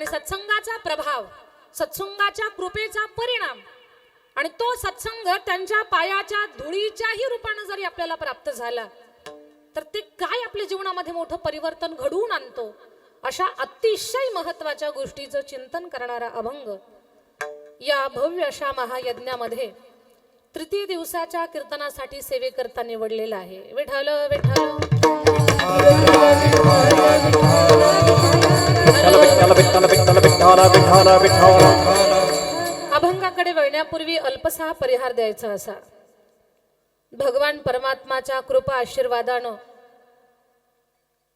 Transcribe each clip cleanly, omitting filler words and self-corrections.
आणि सत्संगाचा प्रभाव, सत्संगाच्या कृपेचा परिणाम आणि तो सत्संग त्यांच्या पायाच्या धुळीच्याही रूपाने जरी आपल्याला प्राप्त झाला तर ते काय आपल्या जीवनामध्ये मोठं परिवर्तन घडवून आणतो, अशा अतिशय महत्त्वाच्या गोष्टीचं चिंतन करणारा अभंग या भव्य अशा महायज्ञामध्ये तृतीय दिवसाच्या कीर्तनासाठी सेवेकरता निवडलेला आहे. विठ्ठल विठ्ठल अभंगाकडे वळण्यापूर्वी अल्पसा परिहार द्यायचा असा. भगवान परमात्माच्या कृपा आशीर्वादानं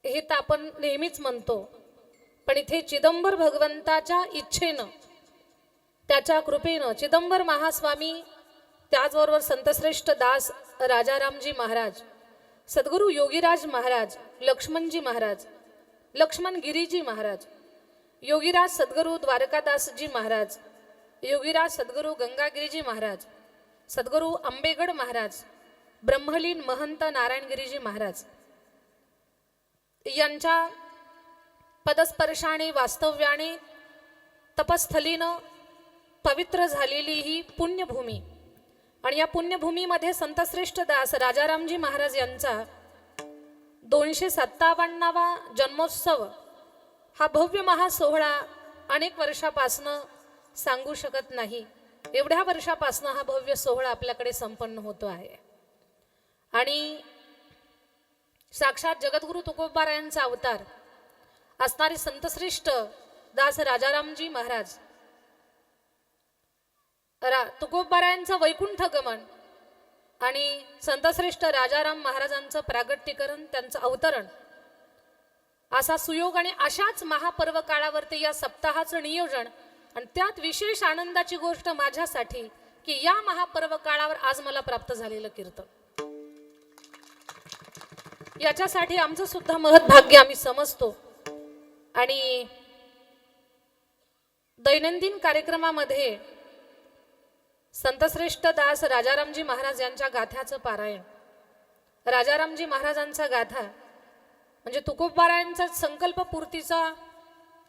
हे तर आपण नेहमीच म्हणतो, पण इथे चिदंबर भगवंताच्या इच्छेनं, त्याच्या कृपेनं चिदंबर महास्वामी, त्याचबरोबर संतश्रेष्ठ दास राजारामजी महाराज, सद्गुरु योगीराज महाराज, लक्ष्मणजी महाराज, लक्ष्मण गिरीजी महाराज, योगीराज सद्गुरु द्वारकादासजी महाराज, योगीराज सद्गुरु गंगागिरीजी महाराज, सद्गुरु आंबेगड महाराज, ब्रह्मलीन महंत नारायणगिरीजी महाराज यांच्या पदस्पर्शाने वास्तव्याने तपस्थलीनं पवित्र झालेली ही पुण्यभूमी आणि या पुण्यभूमीमध्ये संतश्रेष्ठ दास राजारामजी महाराज यांचा 257वा जन्मोत्सव हा भव्य महासोहळा अनेक वर्षापासनं सांगू शकत नाही, एवढ्या वर्षापासनं हा भव्य सोहळा आपल्याकडे संपन्न होतो आहे. आणि साक्षात जगद्गुरु तुकोबारायांचा अवतार असणारे संतश्रेष्ठ दास राजारामजी महाराज, तुकोबारायांचं वैकुंठ गमन आणि संतश्रेष्ठ राजाराम महाराजांचं प्रागट्यकरण, त्यांचं अवतरण, असा सुयोग आणि अशाच महापर्व काळावरती या सप्ताहाचं नियोजन. आणि त्यात विशेष आनंदाची गोष्ट माझ्यासाठी की या महापर्व काळावर आज मला प्राप्त झालेलं कीर्तन, याच्यासाठी आमचं सुद्धा महत्भाग्य आम्ही समजतो. आणि दैनंदिन कार्यक्रमामध्ये संतश्रेष्ठ दास राजारामजी महाराज यांच्या गाथ्याचं पारायण, राजारामजी महाराजांचा गाथा म्हणजे तुकोबारायांचा संकल्पपूर्तीचा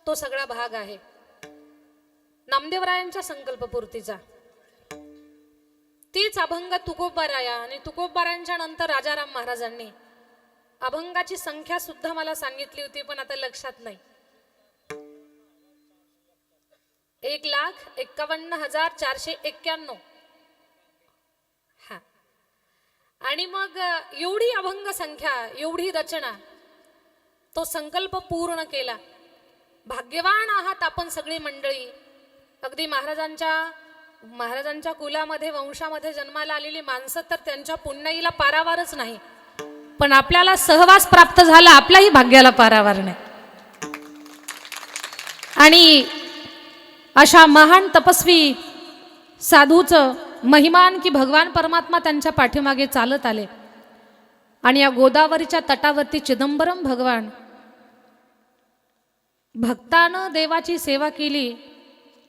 तो सगळा भाग आहे, नामदेवरायांच्या संकल्पपूर्तीचा. तीच अभंग तुकोबाराया आणि तुकोबारायांच्या नंतर राजाराम महाराजांनी. अभंगाची संख्या सुद्धा मला सांगितली होती पण आता लक्षात नाही. 1,51,491. हा, आणि मग एवढी अभंग संख्या, एवढी रचना, तो संकल्प पूर्ण केला. भाग्यवान आहात आपण सगळी मंडळी. अगदी महाराजांच्या कुलामध्ये, वंशामध्ये जन्माला आलेली माणसं तर त्यांच्या पुण्याईला पारावारच नाही, पण आपल्याला सहवास प्राप्त झाला, आपल्याही भाग्याला पारावार नाही. आणि अशा महान तपस्वी साधूचं महिमान की भगवान परमात्मा त्यांच्या पाठीमागे चालत आले. आणि या गोदावरीच्या तटावरती चिदंबरम भगवान भक्तानं देवाची सेवा केली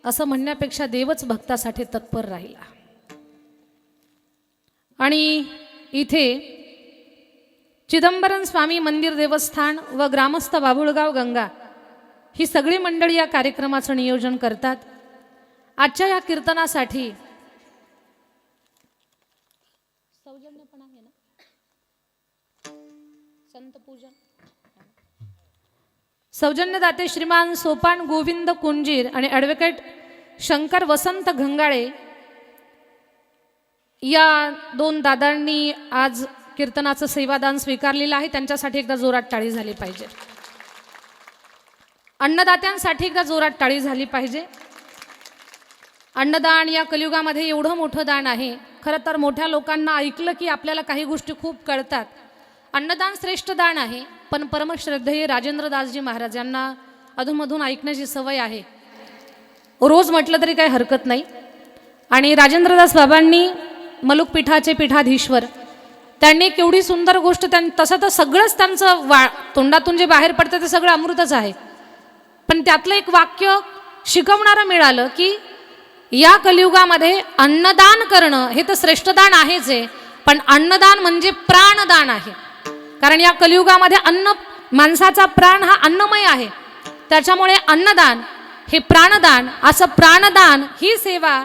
असं म्हणण्यापेक्षा देवच भक्तासाठी तत्पर राहिला. आणि इथे चिदंबरम स्वामी मंदिर देवस्थान व ग्रामस्थ बाभुळगाव गंगा ही सगळी मंडळी या कार्यक्रमाचं नियोजन करतात. आजच्या या कीर्तनासाठी सौजन्य पण आहे ना, संत पूजन सौजन्यदाते श्रीमान सोपान गोविंद कुंजीर आणि ॲडव्होकेट शंकर वसंत घंगाळे या दोन दादांनी आज कीर्तनाचं सेवादान स्वीकारलेलं आहे. त्यांच्यासाठी एकदा जोरात टाळी झाली पाहिजे. अन्नदात्यांसाठी एकदा जोरात टाळी झाली पाहिजे. अन्नदान या कलियुगामध्ये एवढं मोठं दान आहे. खरं तर मोठ्या लोकांना ऐकलं की आपल्याला काही गोष्टी खूप कळतात. अन्नदान श्रेष्ठ दान आहे, पण परमश्रद्धेय राजेंद्रदासजी महाराज यांना अधूनमधून ऐकण्याची सवय आहे. रोज म्हटलं तरी काही हरकत नाही. आणि राजेंद्रदास बाबांनी मलुक पीठाचे पीठाधीश्वर, त्यांनी केवढी सुंदर गोष्ट, तसं तर सगळंच त्यांचं तोंडातून जे बाहेर पडतं ते सगळं अमृतच आहे, पण त्यातलं एक वाक्य शिकवणारं मिळालं की या कलियुगामध्ये अन्नदान करणं हे तर श्रेष्ठ दान आहेच आहे, पण अन्नदान म्हणजे प्राणदान आहे. कारण या कलियुगामध्ये माणसाचा प्राण हा अन्नमय आहे. त्याच्यामुळे अन्नदान हे प्राणदान, असं प्राणदान ही सेवा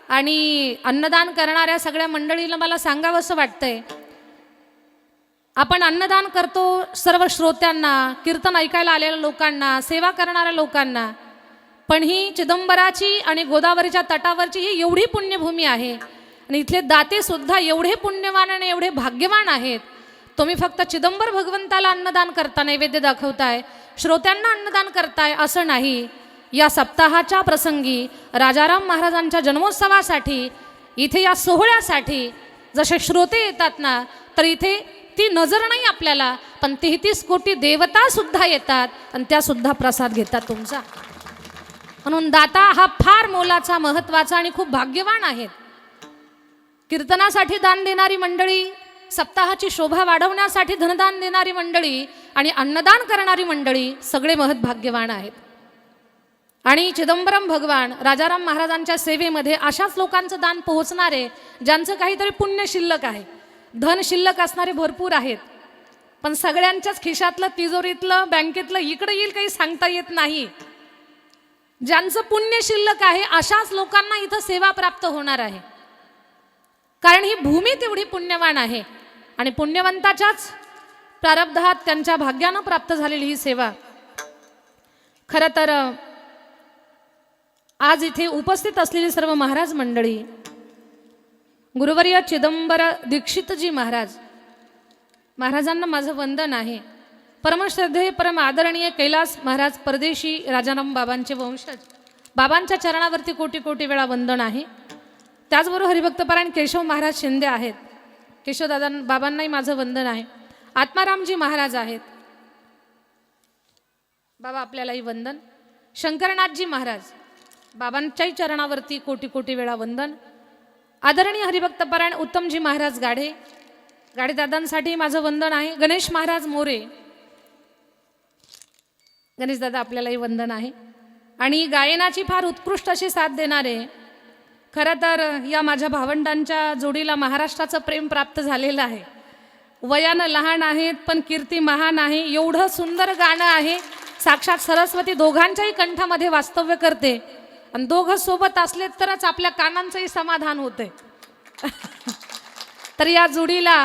आणि अन्नदान करणाऱ्या सगळ्या मंडळीला मला सांगावंसं वाटतंय. आपण अन्नदान करतो सर्व श्रोत्यांना, कीर्तन ऐकायला आलेल्या लोकांना, सेवा करणाऱ्या लोकांना, पण ही चिदंबराची आणि गोदावरीच्या तटावरची ही एवढी पुण्यभूमी आहे आणि इथले दाते सुद्धा एवढे पुण्यवान आणि एवढे भाग्यवान आहेत. तुम्ही फक्त चिदंबर भगवंताला अन्नदान करता, नैवेद्य दाखवताय, श्रोत्यांना अन्नदान करताय असं नाही. या सप्ताहाच्या प्रसंगी राजाराम महाराजांच्या जन्मोत्सवासाठी इथे या सोहळ्यासाठी जसे श्रोते येतात ना, तर इथे ती नजर नाही आपल्याला, पण 33 कोटी देवता सुद्धा येतात आणि त्या सुद्धा प्रसाद घेतात तुमचा. म्हणून दाता हा फार मोलाचा, महत्वाचा आणि खूप भाग्यवान आहेत. कीर्तनासाठी दान देणारी मंडळी, सप्ताहाची शोभा वाढवण्यासाठी धनदान देणारी मंडळी आणि अन्नदान करणारी मंडळी सगळे महत्भाग्यवान आहेत. आणि चिदंबरम भगवान राजाराम महाराजांच्या सेवेमध्ये अशाच लोकांचं दान पोहोचणारे ज्यांचं काहीतरी पुण्य शिल्लक आहे. धन शिल्लक असणारे भरपूर आहेत, पण सगळ्यांच्याच खिशातलं, तिजोरीतलं, बँकेतलं इकडे येईल काही सांगता येत नाही. ज्यांचं पुण्य शिल्लक आहे अशाच लोकांना इथं सेवा प्राप्त होणार आहे, कारण ही भूमी तेवढी पुण्यवान आहे आणि पुण्यवंताच्याच प्रारब्धात त्यांच्या भाग्यानं प्राप्त झालेली ही सेवा. खरं तर आज इथे उपस्थित असलेली सर्व महाराज मंडळी, गुरुवर्य चिदंबर दीक्षितजी महाराज, महाराजांना माझं वंदन आहे. परमश्रद्धेय परम आदरणीय कैलास महाराज परदेशी राजाराम बाबांचे वंशज, बाबांच्या चरणावरती कोटी कोटी वेळा वंदन आहे. त्याचबरोबर हरिभक्तपरायण केशव महाराज शिंदे आहेत, केशवदादा बाबांनाही माझं वंदन आहे. आत्मारामजी महाराज आहेत, बाबा आपल्यालाही वंदन. शंकरनाथजी महाराज, बाबांच्याही चरणावरती कोटी कोटी वेळा वंदन. आदरणीय हरिभक्तपरायण उत्तमजी महाराज गाढे, गाढेदादांसाठी माझं वंदन आहे. गणेश महाराज मोरे, गणेशदादा आपल्यालाही वंदन आहे. आणि गायनाची फार उत्कृष्ट अशी साथ देणारे, खरं तर या माझ्या भावंडांच्या जोडीला महाराष्ट्राचं प्रेम प्राप्त झालेलं आहे. वयानं लहान आहेत पण कीर्ती महान आहे. एवढं सुंदर गाणं आहे, साक्षात सरस्वती दोघांच्याही कंठामध्ये वास्तव्य करते आणि दोघं सोबत असले तरच आपल्या कानांचंही समाधान होते. तर या जोडीला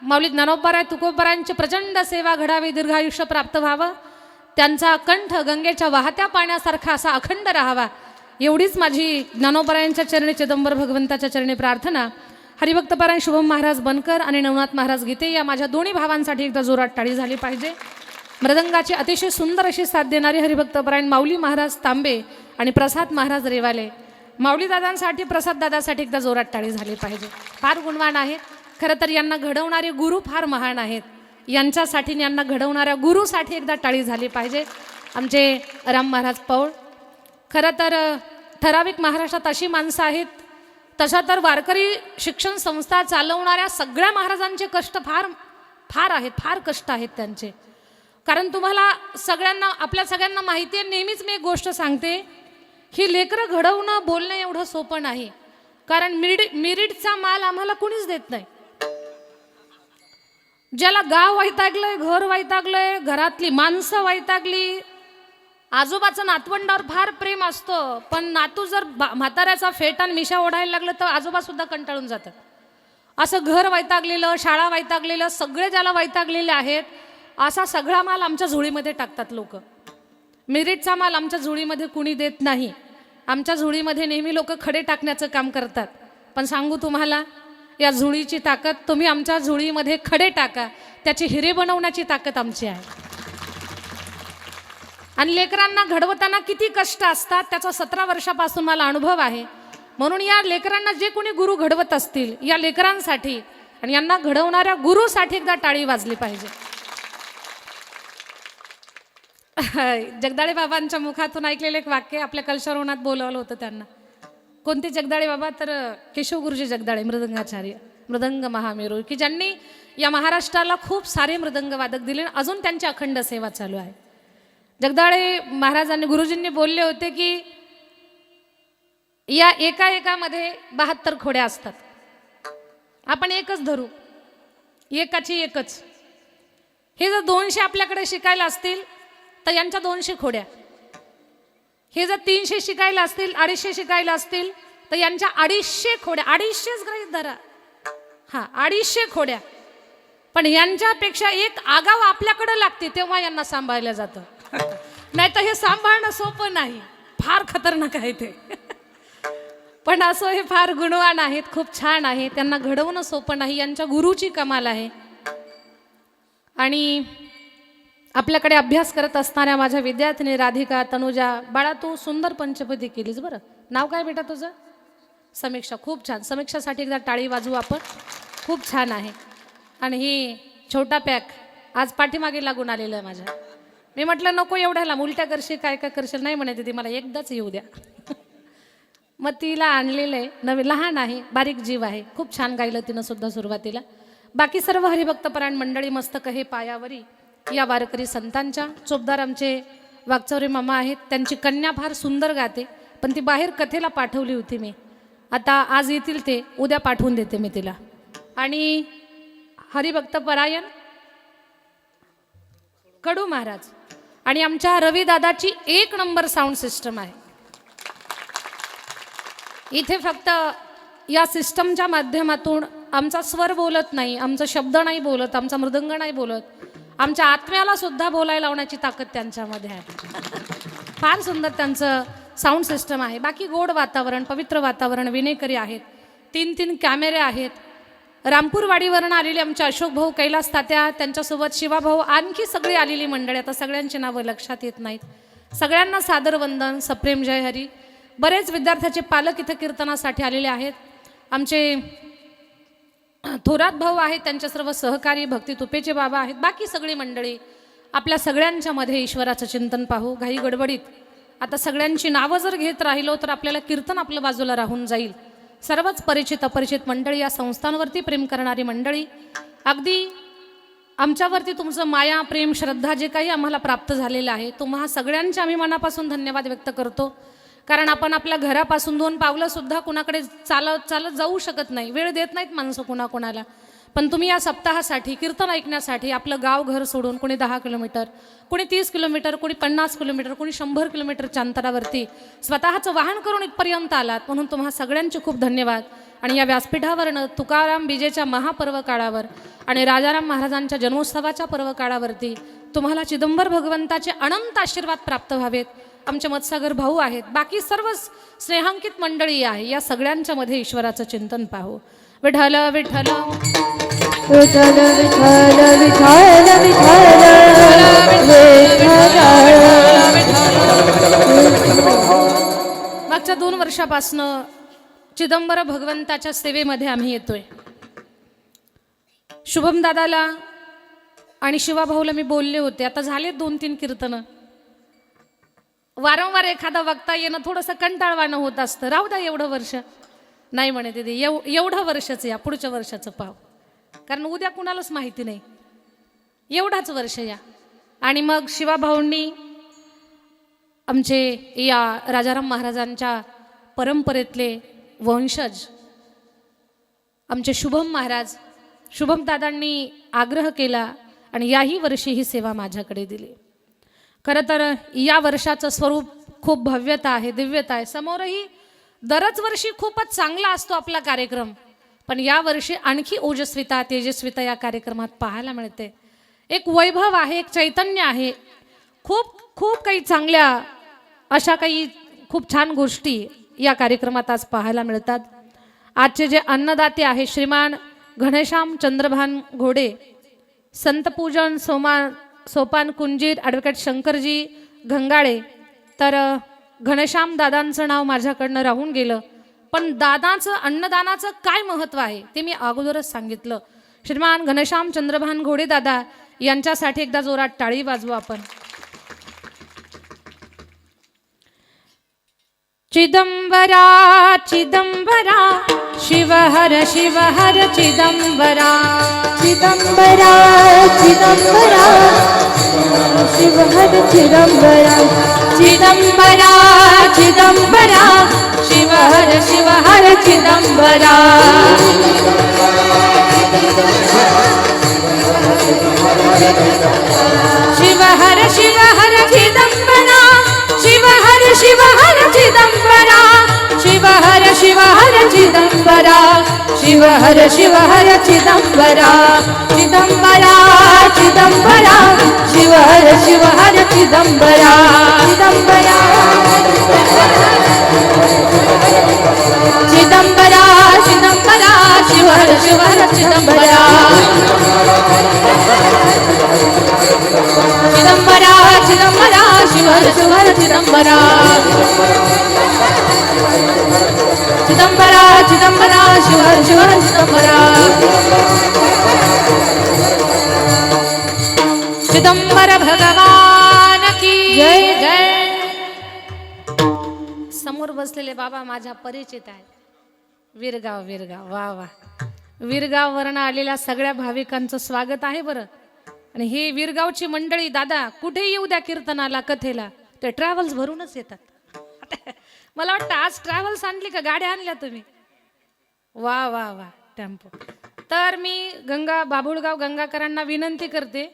माऊली ज्ञानोबाराय तुकोबारायांची प्रचंड सेवा घडावी, दीर्घायुष्य प्राप्त व्हावं, त्यांचा कंठ गंगेच्या वाहत्या पाण्यासारखा असा अखंड राहावा, एवढीच माझी ज्ञानोबारायांच्या चरणी, चिदंबर भगवंताच्या चरणी प्रार्थना. हरिभक्तपरायण शुभम महाराज बनकर आणि नवनाथ महाराज गीते या माझ्या दोन्ही भावांसाठी एकदा जोरात टाळी झाली पाहिजे. मृदंगाची अतिशय सुंदर अशी साथ देणारी हरिभक्तपरायण माऊली महाराज तांबे आणि प्रसाद महाराज रेवाले, माऊली दादांसाठी, प्रसाद दादासाठी एकदा जोरात टाळी झाली पाहिजे. फार गुणवान आहेत. खरं तर यांना घडवणारे गुरु फार महान आहेत. यांच्यासाठी, यांना घडवणाऱ्या गुरुसाठी एकदा टाळी झाली पाहिजे. आमचे राम महाराज पौळ, खरं तर ठराविक महाराष्ट्रात अशी माणसं आहेत, तशा तर वारकरी शिक्षण संस्था चालवणाऱ्या सगळ्या महाराजांचे कष्ट फार फार आहेत, फार कष्ट आहेत त्यांचे. कारण तुम्हाला सगळ्यांना, आपल्या सगळ्यांना माहिती आहे, नेहमीच मी एक गोष्ट सांगते, ही लेकरं घडवणं, बोलणं एवढं सोपं नाही. कारण मिरिटचा माल आम्हाला कुणीच देत नाही. ज्याला गाव वैतागलंय, घर वैतागलंय, घरातली माणसं वैतागली, आजोबाचं नातवंडावर फार प्रेम असतं, पण नातू जर म्हाताऱ्याचा फेटान मिशा ओढायला लागलं तर आजोबा सुद्धा कंटाळून जातात. असं घर वैतागलेलं, शाळा वैतागलेलं, सगळे ज्याला वैतागलेले आहेत, असा सगळा माल आमच्या झोळीमध्ये टाकतात लोक. मिरिटचा माल आमच्या झोळीमध्ये कुणी देत नाही. आमच्या झोळीमध्ये नेहमी लोक खडे टाकण्याचं काम करतात. पण सांगू तुम्हाला, या झोळीची ताकद, तुम्ही आमच्या झोळीमध्ये खडे टाका, त्याची हिरे बनवण्याची ताकद आमची आहे. आणि लेकरांना घडवताना किती कष्ट असतात त्याचा 17 वर्षापासून मला अनुभव आहे. म्हणून या लेकरांना जे कोणी गुरु घडवत असतील, या लेकरांसाठी आणि यांना घडवणाऱ्या गुरुसाठी एकदा टाळी वाजली पाहिजे. जगदाळे बाबांच्या मुखातून ऐकलेलं एक वाक्य आपल्या कलशारोहणात बोलावलं होतं त्यांना. कोणते जगदाळे बाबा? तर केशव गुरुजी जगदाळे, मृदंगाचार्य, मृदंग महामेरू, की ज्यांनी या महाराष्ट्राला खूप सारे मृदंग वादक दिले. अजून त्यांची अखंड सेवा चालू आहे. जगदाळे महाराजांनी, गुरुजींनी बोलले होते की या एकामध्ये 72 खोड्या असतात. आपण एकच धरू, एकाची एकच. हे जर 200 आपल्याकडे शिकायला असतील तर यांच्या 200 खोड्या. हे जर 300 शिकायला असतील, 250 शिकायला असतील, तर यांच्या 250 खोड्या, 250च गृहीत धरा, हा 250 खोड्या, पण यांच्यापेक्षा एक आगाव आपल्याकडे लागते तेव्हा यांना सांभाळलं जातं. नाही तर हे सांभाळणं सोपं नाही, फार खतरनाक आहे ते. पण असं हे फार गुणवान आहेत, खूप छान आहे, त्यांना घडवणं सोपं नाही, यांच्या गुरुची कमाल आहे. आणि आपल्याकडे अभ्यास करत असणाऱ्या माझ्या विद्यार्थिनी राधिका, तनुजा, बाळा तू सुंदर पंचपदी केलीस बरं. नाव काय बेटा तुझं? समीक्षा. खूप छान. समीक्षासाठी एकदा टाळी वाजवू आपण, खूप छान आहे. आणि ही छोटा पॅक आज पाठीमागे लागून आलेलं आहे माझ्या. मी म्हटलं नको एवढ्याला, उलट्या करशील काय काय करशील, नाही म्हणे ती मला एकदाच येऊ द्या. मग तिला आणलेलं आहे, नवीन, लहान आहे, बारीक जीव आहे, खूप छान गायलं तिनं सुद्धा सुरुवातीला. बाकी सर्व हरिभक्तपरायण मंडळी मस्तक हे पायावरी या वारकरी संतांच्या. चोपदार आमचे वागचौरे मामा आहेत, त्यांची कन्या फार सुंदर गाते, पण ती बाहेर कथेला पाठवली होती मी. आता आज येतील ते, उद्या पाठवून देते मी तिला. आणि हरिभक्तपरायण कडू महाराज आणि आमच्या रवी दादाची 1 नंबर साऊंड सिस्टम आहे. इथे फक्त या सिस्टमच्या माध्यमातून आमचा स्वर बोलत नाही, आमचा शब्द नाही बोलत, आमचा मृदंग नाही बोलत, आमच्या आत्म्याला सुद्धा बोलायला लावण्याची ताकद त्यांच्यामध्ये आहे. फार सुंदर त्यांचं साऊंड सिस्टम आहे. बाकी गोड वातावरण, पवित्र वातावरण, विनेकरी आहेत, 3 कॅमेरे आहेत. रामपूरवाडीवरून आलेले आमचे अशोक भाऊ, कैलास तात्या, त्यांच्यासोबत शिवाभाऊ, आणखी सगळी आलेली मंडळी, आता सगळ्यांची नावं लक्षात येत नाहीत. सगळ्यांना सादर वंदन, सप्रेम जय हरी. बरेच विद्यार्थ्याचे पालक इथं कीर्तनासाठी आलेले आहेत. आमचे थोरात भाऊ आहेत, त्यांच्या सर्व सहकारी भक्ती तुपेचे बाबा आहेत. बाकी सगळी मंडळी, आपल्या सगळ्यांच्या मध्ये ईश्वराचं चिंतन पाहू. घाई गडबडीत आता सगळ्यांची नावं जर घेत राहिलो तर आपल्याला कीर्तन आपलं बाजूला राहून जाईल. सर्वच परिचित अपरिचित मंडळी, या संस्थांवरती प्रेम करणारी मंडळी, अगदी आमच्यावरती तुमचं माया, प्रेम, श्रद्धा जे काही आम्हाला प्राप्त झालेलं आहे, तुम्हा सगळ्यांचे आम्ही मनापासून धन्यवाद व्यक्त करतो. कारण आपण आपल्या घरापासून 2 पावलंसुद्धा कुणाकडे चालत जाऊ शकत नाही, वेळ देत नाहीत माणसं कुणाला. पण तुम्ही या सप्ताहासाठी, कीर्तन ऐकण्यासाठी आपलं गाव घर सोडून, कोणी 10 किलोमीटर, कोणी 30 किलोमीटर, कोणी 50 किलोमीटर, कोणी 100 किलोमीटरच्या अंतरावरती स्वतःचं वाहन करून इथपर्यंत आलात, म्हणून तुम्हा सगळ्यांचे खूप धन्यवाद. आणि या व्यासपीठावरनं तुकाराम बीजेच्या महापर्व काळावर आणि राजाराम महाराजांच्या जन्मोत्सवाच्या पर्व काळावरती तुम्हाला चिदंबर भगवंताचे अनंत आशीर्वाद प्राप्त व्हावेत. आमचे मतसागर भाऊ आहेत, बाकी सर्व स्नेहांकित मंडळी आहे, या सगळ्यांच्या मध्ये ईश्वराचं चिंतन पाहू. विठ्ठल विठ्ठल विठ्ठल विठ्ठल मागच्या 2 वर्षापासून चिदंबर भगवंताच्या सेवेमध्ये आम्ही येतोय. शुभम दादाला आणि शिवाभाऊला मी बोलले होते, आता झाले 2-3 कीर्तनं. वारंवार एखादा वक्ता येणं थोडंसं कंटाळवाणं होत असतं. राहू द्या एवढं वर्ष, नाही म्हणे दीदी, एवढं वर्षाचं या, पुढच्या वर्षाचं पाव, कारण उद्या कुणालाच माहिती नाही, एवढाच वर्ष या. आणि मग शिवाभाऊंनी आमचे या राजाराम महाराजांच्या परंपरेतले वंशज आमचे शुभम महाराज, शुभम दादांनी आग्रह केला आणि याही वर्षी ही सेवा माझ्याकडे दिली. खरं तर या वर्षाचं स्वरूप खूप भव्यता आहे, दिव्यता आहे. समोरही दरच वर्षी खूपच चांगला असतो आपला कार्यक्रम, पण या वर्षी आणखी ओजस्विता, तेजस्विता या कार्यक्रमात पाहायला मिळते. एक वैभव आहे, एक चैतन्य आहे, खूप खूप काही चांगल्या अशा काही खूप छान गोष्टी या कार्यक्रमात आज पाहायला मिळतात. आजचे जे अन्नदाते आहे श्रीमान घनश्याम चंद्रभान घोडे, संतपूजन सोपान कुंजीर ॲडव्होकेट शंकरजी घंगाळे. तर घनश्याम दादांचं नाव माझ्याकडनं राहून गेलं, पण दादाचं अन्नदानाचं काय महत्त्व आहे ते मी अगोदरच सांगितलं. श्रीमान घनश्याम चंद्रभान घोडे दादा यांच्यासाठी एकदा जोरात टाळी वाजवू आपण. चिदंबरा चिदंबरा शिवहर शिवहर चिदंबरा चिदंबरा चिदंबरा शिवहर चिदंबरा चिदंबरा चिदंबरा शिवहर शिवहर चिदंबरा शिवहर शिवहर चिदंबरा शिवहर शिवहर चिदंबरा शिव हर चिदंबरा चिदंबरा चिदंबरा शिव हर चिदंबरा चिदंबरा चिदंबरा चिदंबरा शिव हर चिदंबरा चिदंबरा चिदंबरा शिव हर चिदंबरा चिदंबरा चिदंबरा शिव हर चिदंबरा चिदंबर भगवान की जय जय. समोर बसलेले बाबा माझ्या परिचित आहेत. विरगाव विरगाव वा वा. विरगाव वरून आलेल्या सगळ्या भाविकांचं स्वागत आहे बरं. आणि हे विरगावची मंडळी दादा कुठे येऊ द्या कीर्तनाला कथेला ते ट्रॅव्हल्स भरूनच येतात. मला वाटतं आज ट्रॅव्हल्स आणली का गाड्या आणल्या तुम्ही. वा वा वा टेम्पो. तर मी बाबुळगाव गंगाकरांना विनंती करते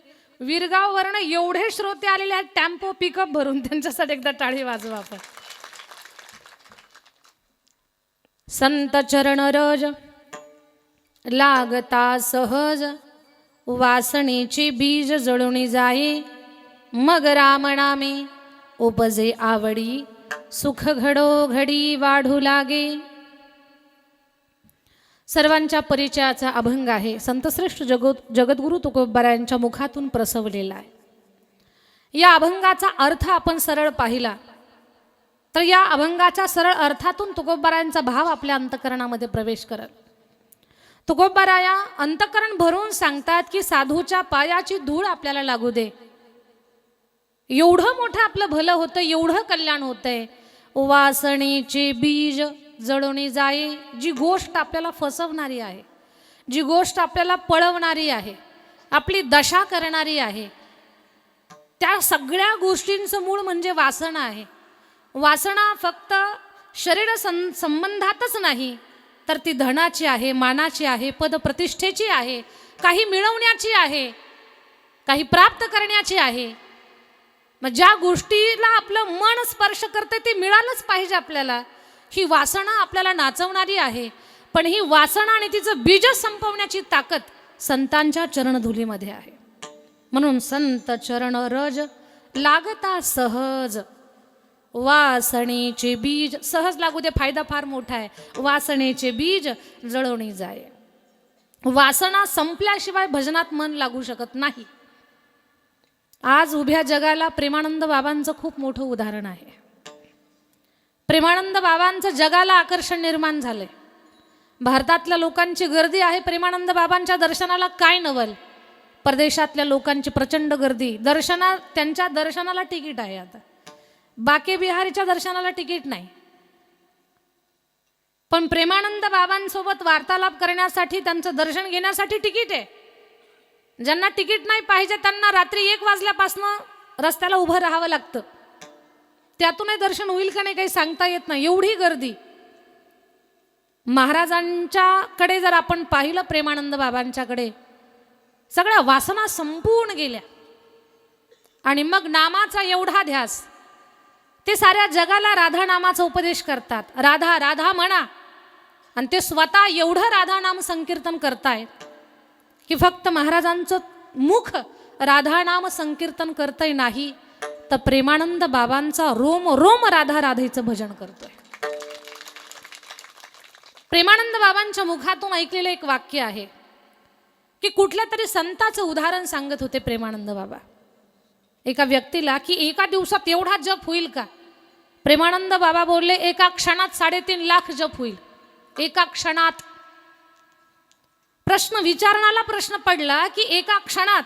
विरगाव वर्ण एवढे श्रोते आलेले आहेत टेम्पो पिकअप भरून त्यांच्यासाठी एकदा टाळी वाजवा आपण. संत चरण रज लागता सहज वासणेचे बीज जळून जाई मग राम नामे उपजे आवडी सुख घडो घडी वाढू लागे. सर्वांच्या परिचयाचा अभंग आहे. संतश्रेष्ठ जगद्गुरु तुकोबारायांच्या मुखातून प्रसवलेला आहे. या अभंगाचा अर्थ आपण सरळ पाहिला तर या अभंगाच्या सरळ अर्थातून तुकोबारायांचा भाव आपल्या अंतकरणामध्ये प्रवेश करेल. तुकोबाराया अंतकरण भरून सांगतात की साधूच्या पायाची धूळ आपल्याला लागू दे. एवढं मोठं आपलं भलं होतं, एवढं कल्याण होतंय. वासणीचे बीज जळून जाई. जी गोष्ट आपल्याला फसवणारी आहे, जी गोष्ट आपल्याला पळवणारी आहे, आपली दशा करणारी आहे, त्या सगळ्या गोष्टींचं मूळ म्हणजे वासना आहे. वासना फक्त शरीर संबंधातच नाही तर ती धनाची आहे, मानाची आहे, पदप्रतिष्ठेची आहे, काही मिळवण्याची आहे, काही प्राप्त करण्याची आहे. मग ज्या गोष्टीला आपलं मन स्पर्श करते ते मिळालंच पाहिजे आपल्याला. ही वासना आपल्याला नाचवणारी आहे. पण ही वासना आणि तिचं बीज संपवण्याची ताकद संतांच्या चरणधुलीमध्ये आहे. म्हणून संत चरण रज लागता सहज वासणेचे बीज. सहज लागू दे, फायदा फार मोठा आहे. वासणेचे बीज जळवणी जाय. वासना संपल्याशिवाय भजनात मन लागू शकत नाही. आज उभ्या जगाला प्रेमानंद बाबांचं खूप मोठं उदाहरण आहे. प्रेमानंद बाबांचं जगाला आकर्षण निर्माण झालंय. भारतातल्या लोकांची गर्दी आहे प्रेमानंद बाबांच्या दर्शनाला. काय नवल, परदेशातल्या लोकांची प्रचंड गर्दी. त्यांच्या दर्शनाला तिकीट आहे. आता बाके बिहारीच्या दर्शनाला तिकीट नाही, पण प्रेमानंद बाबांसोबत वार्तालाप करण्यासाठी, त्यांचं दर्शन घेण्यासाठी तिकीट आहे. ज्यांना तिकीट नाही पाहिजे त्यांना रात्री 1 वाजल्यापासून रस्त्याला उभं राहावं लागतं. त्यातूनही दर्शन होईल का नाही काही सांगता येत नाही, एवढी गर्दी. महाराजांच्याकडे जर आपण पाहिलं, प्रेमानंद बाबांच्याकडे सगळ्या वासना संपूर्ण गेल्या आणि मग नामाचा एवढा ध्यास. ते साऱ्या जगाला राधा नामाचा उपदेश करतात. राधा राधा म्हणा. आणि ते स्वतः एवढं राधा नाम संकीर्तन करतायत की फक्त महाराजांचं मुख राधा नाम संकीर्तन करतंय नाही तर प्रेमानंद बाबांचा रोम रोम राधा राधेचं भजन करतोय. प्रेमानंद बाबांच्या मुखातून ऐकलेलं एक वाक्य आहे की कुठल्या तरी संताचं उदाहरण सांगत होते प्रेमानंद बाबा एका व्यक्तीला की एका दिवसात एवढा जप होईल का. प्रेमानंद बाबा बोलले एका क्षणात 3.5 लाख जप होईल. एका क्षणात. प्रश्न पडला की एका क्षणात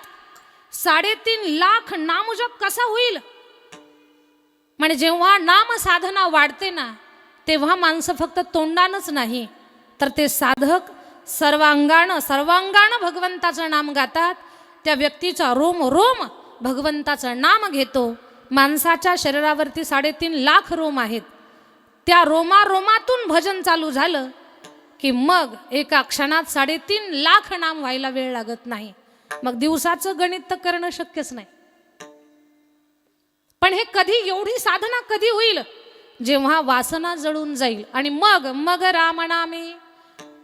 3.5 लाख नामजप कसा होईल. म्हणजे जेव्हा नाम साधना वाढते ना तेव्हा माणसं फक्त तोंडानच नाही तर ते साधक सर्वांगानं भगवंताचं नाम गातात. त्या व्यक्तीचा रोम रोम भगवंताचं नाम घेतो. माणसाच्या शरीरावरती 3.5 लाख रोम आहेत. त्या रोमातून भजन चालू झालं की मग एका क्षणात 3.5 लाख नाम व्हायला वेळ लागत नाही. मग दिवसाचं गणित तर करणं शक्यच नाही. पण हे कधी, एवढी साधना कधी होईल जेव्हा वासना जळून जाईल आणि मग मग रामनामे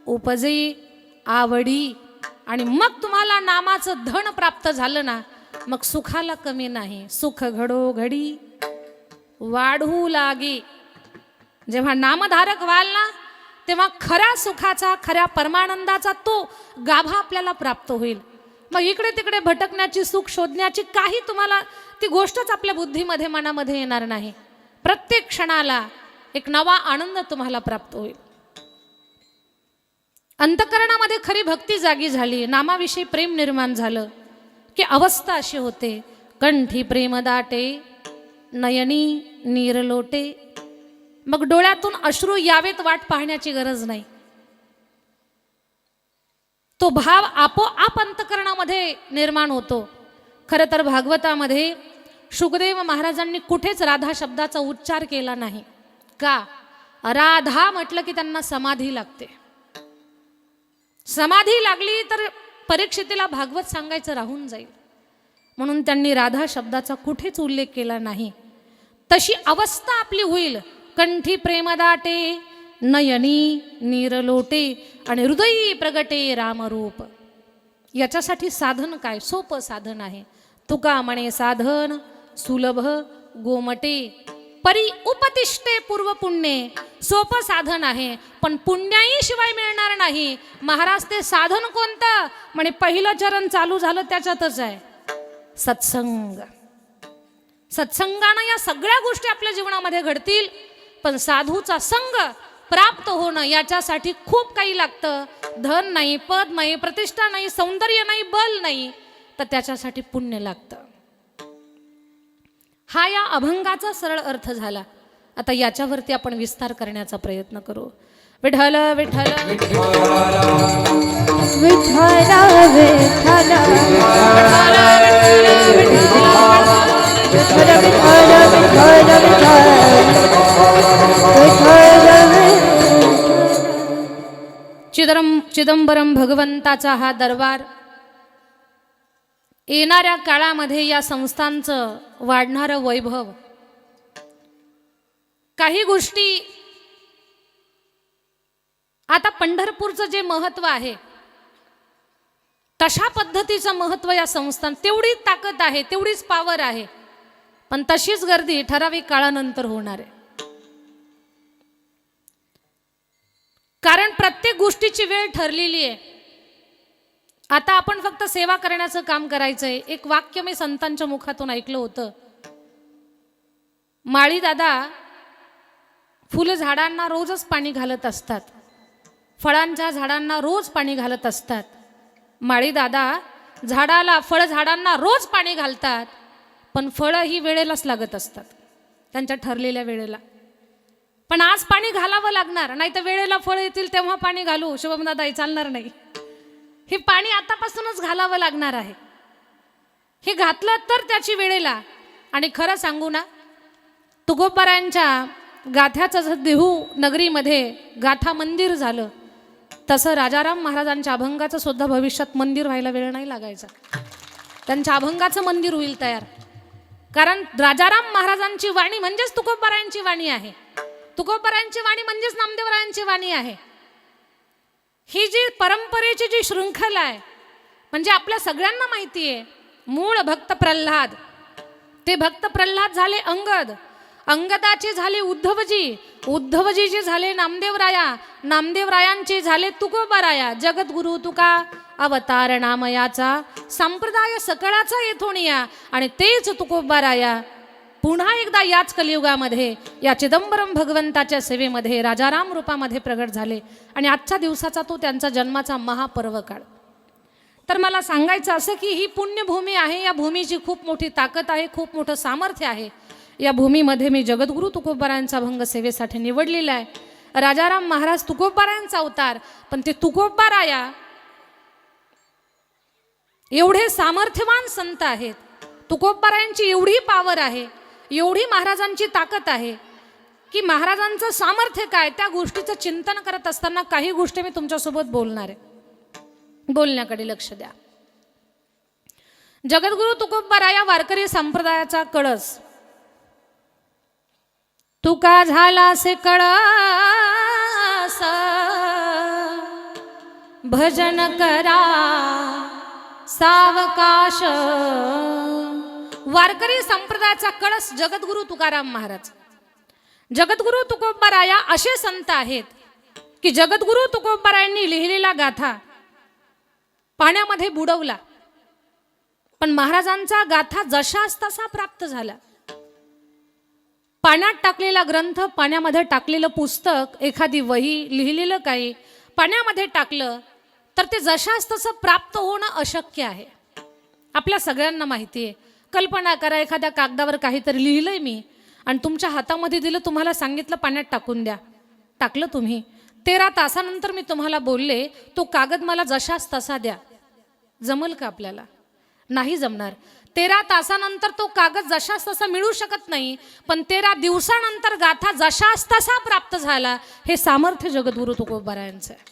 उपजे आवडी, आणि मग तुम्हाला नामाचं धन प्राप्त झालं ना, मग सुखाला कमी नाही, सुख घडोघडी वाढू लागे. जेव्हा नामधारक व्हाल ना, तेव्हा खऱ्या सुखाचा, खऱ्या परमानंदाचा तो गाभा आपल्याला प्राप्त होईल. मग इकडे तिकडे भटकण्याची, सुख शोधण्याची काही तुम्हाला ती गोष्टच आपल्या बुद्धीमध्ये, मनामध्ये येणार नाही. प्रत्येक क्षणाला एक नवा आनंद तुम्हाला प्राप्त होईल. अंतःकरणामध्ये खरी भक्ती जागी झाली, नामाविषयी प्रेम निर्माण झालं की अवस्था अशी होते, कंठी प्रेम दाटे, नयनी नीर लोटे. मग डोळ्यातून अश्रू यावेत वाट पाहण्याची गरज नाही. तो भाव आपोआप अंतःकरणामध्ये निर्माण होतो. खरं तर भागवतामध्ये शुकदेव महाराजांनी कुठेच राधा शब्दाचा उच्चार केला नाही. का? राधा म्हटलं की त्यांना समाधी लागते. समाधी लागली तर परीक्षितीला भागवत सांगायचं राहून जाईल, म्हणून त्यांनी राधा शब्दाचा कुठेच उल्लेख केला नाही. तशी अवस्था आपली होईल, कंठी प्रेमदाटे, नयनी नीर लोटे, आणि हृदयी प्रगटे रामरूप. याच्यासाठी साधन काय? सोपं साधन आहे. तुका म्हणे साधन सुलभ गोमटे, परी उपतिष्ठे पूर्व पुण्ये. सोपं साधन आहे, पण पुण्याही शिवाय मिळणार नाही. महाराज ते साधन कोणतं? म्हणे पहिलं चरण चालू झालं त्याच्यातच आहे, सत्संग. सत्संगानं या सगळ्या गोष्टी आपल्या जीवनामध्ये घडतील, पण साधूचा संग प्राप्त होणं याच्यासाठी खूप काही लागतं. धन नाही, पद नाही, प्रतिष्ठा नाही, सौंदर्य नाही, बल नाही, तर त्याच्यासाठी पुण्य लागतं. हा या अभंगाचा सरळ अर्थ झाला. आता याच्यावरती आपण विस्तार करण्याचा प्रयत्न करू. विठ्ठल विठ्ठल चिदंबरम भगवंताचा हा दरबार येणाऱ्या काळामध्ये या संस्थांचं वाढणारं वैभव, काही गोष्टी आता पंढरपूरचं जे महत्व आहे तशा पद्धतीचं महत्व या संस्थान, तेवढीच ताकद आहे, तेवढीच पावर आहे, पण तशीच गर्दी ठराविक काळानंतर होणार आहे. कारण प्रत्येक गोष्टीची वेळ ठरलेली आहे. आता आपण फक्त सेवा करण्याचं काम करायचंय. एक वाक्य मी संतांच्या मुखातून ऐकलं होतं. माळी दादा फुल झाडांना रोजच पाणी घालत असतात, फळांच्या झाडांना रोज पाणी घालत असतात. माळी दादा झाडाला, फळ झाडांना रोज पाणी घालतात, पण फळं ही वेळेलाच लागत असतात, त्यांच्या ठरलेल्या वेळेला. पण आज पाणी घालावं लागणार, नाही तर वेळेला फळ येतील तेव्हा पाणी घालू शुभम दादा, हे चालणार नाही. हे पाणी आतापासूनच घालावं लागणार आहे. हे घातलं तर त्याची वेळेला. आणि खरं सांगू ना, तुकोबारायांच्या गाथ्याचं जसं देहू नगरीमध्ये गाथा मंदिर झालं, तसं राजाराम महाराजांच्या अभंगाचं सुद्धा भविष्यात मंदिर व्हायला वेळ नाही लागायचा. त्यांच्या अभंगाचं मंदिर होईल तयार. कारण राजाराम महाराजांची वाणी म्हणजेच तुकोबारायांची वाणी आहे. तुकोबारायांची वाणी म्हणजेच नामदेवरायांची वाणी आहे. ही जी परंपरेची जी शृंखला आहे, म्हणजे आपल्या सगळ्यांना माहिती आहे, मूळ भक्त प्रल्हाद, ते भक्त प्रल्हाद झाले अंगद, अंगदाचे झाले उद्धवजी, उद्धवजीचे झाले नामदेवराया, नामदेवरायांचे झाले तुकोबाराया. जगद्गुरु तुका अवतार नामयाचा, संप्रदाय सकळाचा येथोनिया, आणि तेच तुकोबाराया पुन्हा एकदा याच कलियुगामध्ये या चिदंबरम भगवंताच्या सेवेमध्ये राजाराम रूपामध्ये प्रगट झाले. आणि आजच्या दिवसाचा तो त्यांचा जन्माचा महापर्व काळ. तर मला सांगायचं असं की ही पुण्यभूमी आहे. या भूमीची खूप मोठी ताकद आहे, खूप मोठं सामर्थ्य आहे. या भूमीमध्ये मी जगद्गुरु तुकोबारायांचा भंग सेवेसाठी निवडलेला आहे. राजाराम महाराज तुकोबारायांचा अवतार, पण ते तुकोबाराया एवढे सामर्थ्यवान संत आहेत. तुकोबारायांची एवढी पावर आहे, एवढी महाराजांची ताकद आहे की महाराजांचं सामर्थ्य काय त्या गोष्टीचं चिंतन करत असताना काही गोष्टी मी तुमच्यासोबत बोलणार आहे. बोलण्याकडे लक्ष द्या. जगद्गुरु तुकोबाराया वारकरी संप्रदायाचा कळस. तुका झालासे कळस भजन करा सावकाश. वारकरी संप्रदायाचा कळस जगद्गुरु तुकाराम महाराज, जगद्गुरु तुकोबाराया असे संत आहेत की जगद्गुरु तुकोबारायांनी लिहिलेला गाथा पाण्यामध्ये बुडवला, पण महाराजांचा गाथा जशाच तसा प्राप्त झाला. पाण्यात टाकलेला ग्रंथ, पाण्यामध्ये टाकलेलं पुस्तक, एखादी वही, लिहिलेलं काही पाण्यामध्ये टाकलं तर ते जशाच तसं प्राप्त होणं अशक्य आहे. आपल्या सगळ्यांना माहिती आहे. कल्पना करा, एखाद्या कागदावर काहीतरी लिहिलंय मी आणि तुमच्या हातामध्ये दिलं, तुम्हाला सांगितलं पाण्यात टाकून द्या, टाकलं तुम्ही. 13 तासानंतर मी तुम्हाला बोलले तो कागद मला जशाच तसा द्या, जमल का आपल्याला? नाही जमणार. 13 तासानंतर तो कागद जशाच तसा मिळू शकत नाही, पण 13 दिवसानंतर गाथा जशाच तसा प्राप्त झाला. हे सामर्थ्य जगद्गुरु तुकोबारायांचं आहे.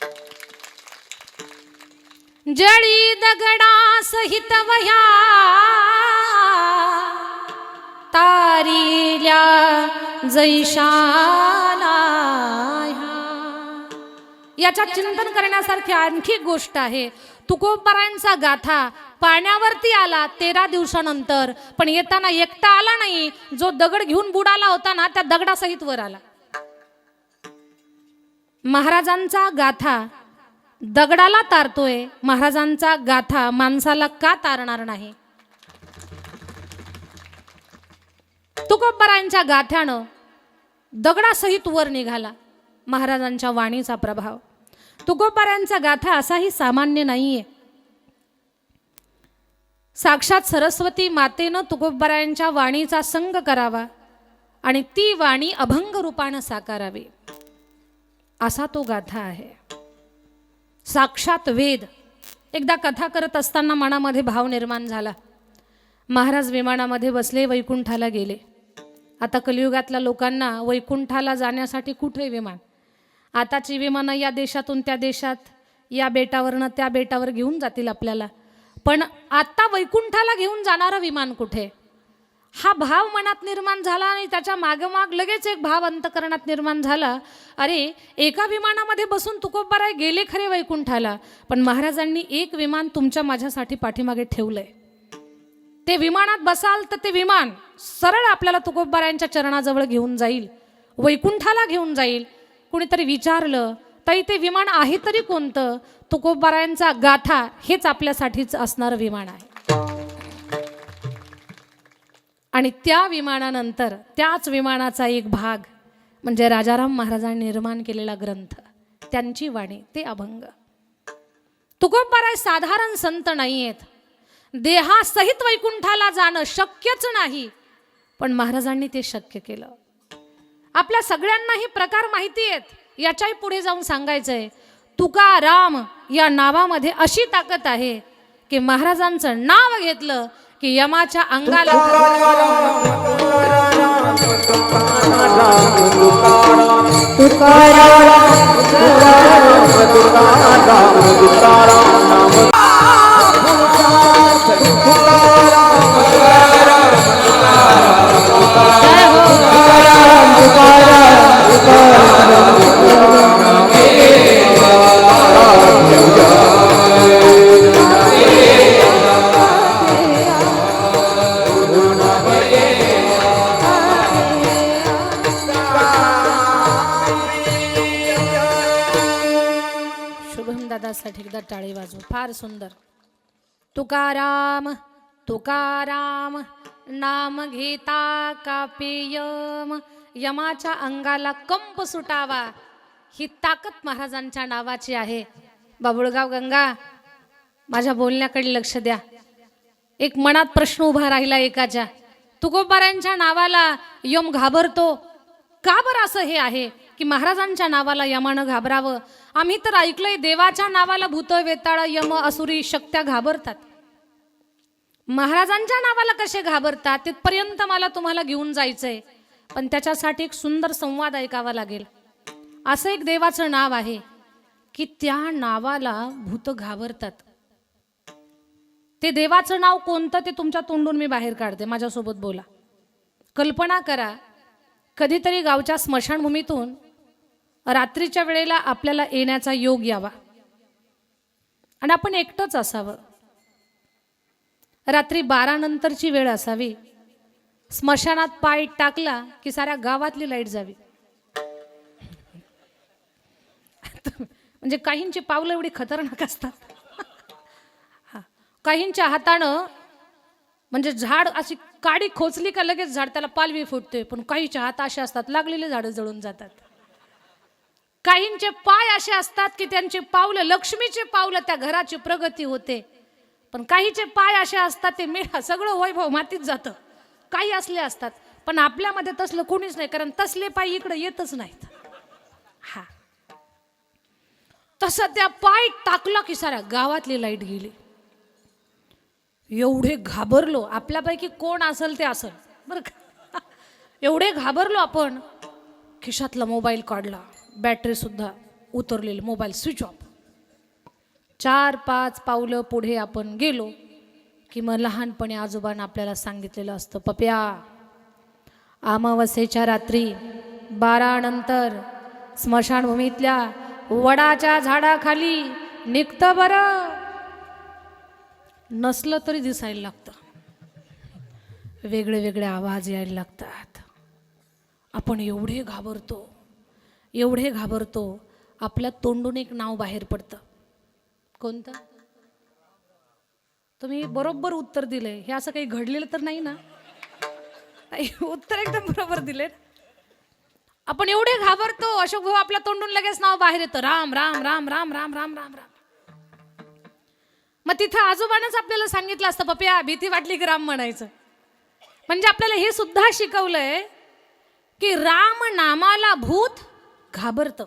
जळी दगडा सहित वह्या तारिल्या जैशाला. याच्यात चिंतन करण्यासारखी आणखी गोष्ट आहे. तुकोबारायांचा गाथा पाण्यावरती आला 13 दिवसानंतर, पण येताना एकटा आला नाही. जो दगड घेऊन बुडाला होता ना, त्या दगडासहित वर आला. महाराजांचा गाथा दगडाला तारतोय, महाराजांचा गाथा माणसाला का तारणार नाही? तुकोबारायांच्या गाथ्यानं दगडासहित वर निघाला महाराजांच्या वाणीचा प्रभाव. तुकोबारायांचा गाथा असाही सामान्य नाहीये. साक्षात सरस्वती मातेनं तुकोबारायांच्या वाणीचा संग करावा आणि ती वाणी अभंग रूपानं साकारावी, असा तो गाथा आहे. साक्षात वेद. एकदा कथा करत असताना मनामध्ये भाव निर्माण झाला. महाराज विमानामध्ये बसले, वैकुंठाला गेले. आता कलियुगातल्या लोकांना वैकुंठाला जाण्यासाठी कुठे विमान? आताची विमानं या देशातून त्या देशात, या बेटावरनं त्या बेटावर घेऊन जातील आपल्याला, पण आता वैकुंठाला घेऊन जाणारं विमान कुठे? हा भाव मनात निर्माण झाला आणि त्याच्या मागोमाग लगेच एक भाव अंतकरणात निर्माण झाला. अरे, एका विमानामध्ये बसून तुकोबाराय गेले खरे वैकुंठाला, पण महाराजांनी एक विमान तुमच्या माझ्यासाठी पाठीमागे ठेवलंय. ते विमानात बसाल तर ते विमान सरळ आपल्याला तुकोबारायांच्या चरणाजवळ घेऊन जाईल, वैकुंठाला घेऊन जाईल. कुणीतरी विचारलं, ताई ते विमान आहे तरी कोणतं? तुकोबारायांचा गाथा हेच आपल्यासाठीच असणारं विमान आहे. आणि त्या विमानानंतर त्याच विमानाचा एक भाग म्हणजे राजाराम महाराजांनी निर्माण केलेला ग्रंथ, त्यांची वाणी, ते अभंग. तुकोबाराय साधारण संत नाही आहेत. देहासहित वैकुंठाला जाणं शक्यच नाही, पण महाराजांनी ते शक्य केलं. आपल्या सगळ्यांना हे प्रकार माहिती आहेत. याच्याही पुढे जाऊन सांगायचंय, तुकाराम या नावामध्ये अशी ताकद आहे की महाराजांचं नाव घेतलं की यमाच्या अंगाला दादासाठी एकदा टाळी वाजवू. फार सुंदर. तुकाराम तुकाराम नाम घेता कापेयम, यमाच्या अंगाला कंप सुटावा. ही ताकद महाराजांच्या नावाची आहे. बाबुळगाव गंगा, माझ्या बोलण्याकडे लक्ष द्या. एक मनात प्रश्न उभा राहिला एकाच्या, तुकोबारायांच्या नावाला यम घाबरतो का बरं? असं हे आहे की महाराजांच्या नावाला यमानं घाबरावं. आम्ही तर ऐकलंय देवाच्या नावाला भूत, वेताळ, यम, असुरी शक्त्या घाबरतात. महाराजांच्या नावाला कसे घाबरतात तिथपर्यंत मला तुम्हाला घेऊन जायचंय, पण त्याच्यासाठी एक सुंदर संवाद ऐकावा लागेल. असं एक देवाचं नाव आहे की त्या नावाला भूत घाबरतात. ते देवाचं नाव कोणतं ते तुमच्या तोंडून मी बाहेर काढते. माझ्यासोबत बोला. कल्पना करा, कधीतरी गावच्या स्मशानभूमीतून रात्रीच्या वेळेला आपल्याला येण्याचा योग यावा आणि आपण एकटंच असावं. रात्री 12 नंतरची वेळ असावी. स्मशानात पाय टाकला की साऱ्या गावातली लाईट जावी. म्हणजे काहींची पावलं एवढी खतरनाक असतात. काहींच्या हातानं म्हणजे झाड अशी काडी खोचली का लगेच झाड त्याला पालवी फुटते. पण काहीच्या हात असे असतात लागलेले झाडं जळून जातात. काहींचे पाय असे असतात की त्यांचे पावलं लक्ष्मीचे पावलं त्या घराची प्रगती होते. पण काहीचे पाय असे असतात ते मेढा सगळं वैभव मातीत जातं. काही असले असतात पण आपल्यामध्ये तसलं कोणीच नाही, कारण तसले पाय इकडे येतच नाहीत. हा तसं त्या पाय टाकला की साऱ्या गावातली लाईट गेली. एवढे घाबरलो. आपल्यापैकी कोण असेल ते असेल बरं का. एवढे घाबरलो आपण. खिशातला मोबाईल काढला, बॅटरी सुद्धा उतरलेली, मोबाईल स्विच ऑफ. 4-5 पावलं पुढे आपण गेलो की मग लहानपणी आजोबांना आपल्याला सांगितलेलं असतं, पप्या अमावस्येच्या रात्री 12 नंतर स्मशानभूमीतल्या वडाच्या झाडाखाली निघतं बरं. नसलं तरी दिसायला लागतं. वेगळे वेगळे आवाज यायला लागतात. आपण एवढे घाबरतो, एवढे घाबरतो. आपल्या तोंडून एक नाव बाहेर पडतं. कोणतं? तुम्ही बरोबर उत्तर दिले. हे असं काही घडलेलं तर नाही ना? उत्तर एकदम बरोबर दिले. आपण एवढे घाबरतो. अशोक भाऊ आपल्या तोंडून लगेच नाव बाहेर येतं, राम राम राम राम राम राम राम राम. मग तिथं आजोबानंच आपल्याला सांगितलं असतं, पप्या भीती वाटली की राम म्हणायचं. म्हणजे आपल्याला हे सुद्धा शिकवलंय की राम नामाला भूत घाबरतं.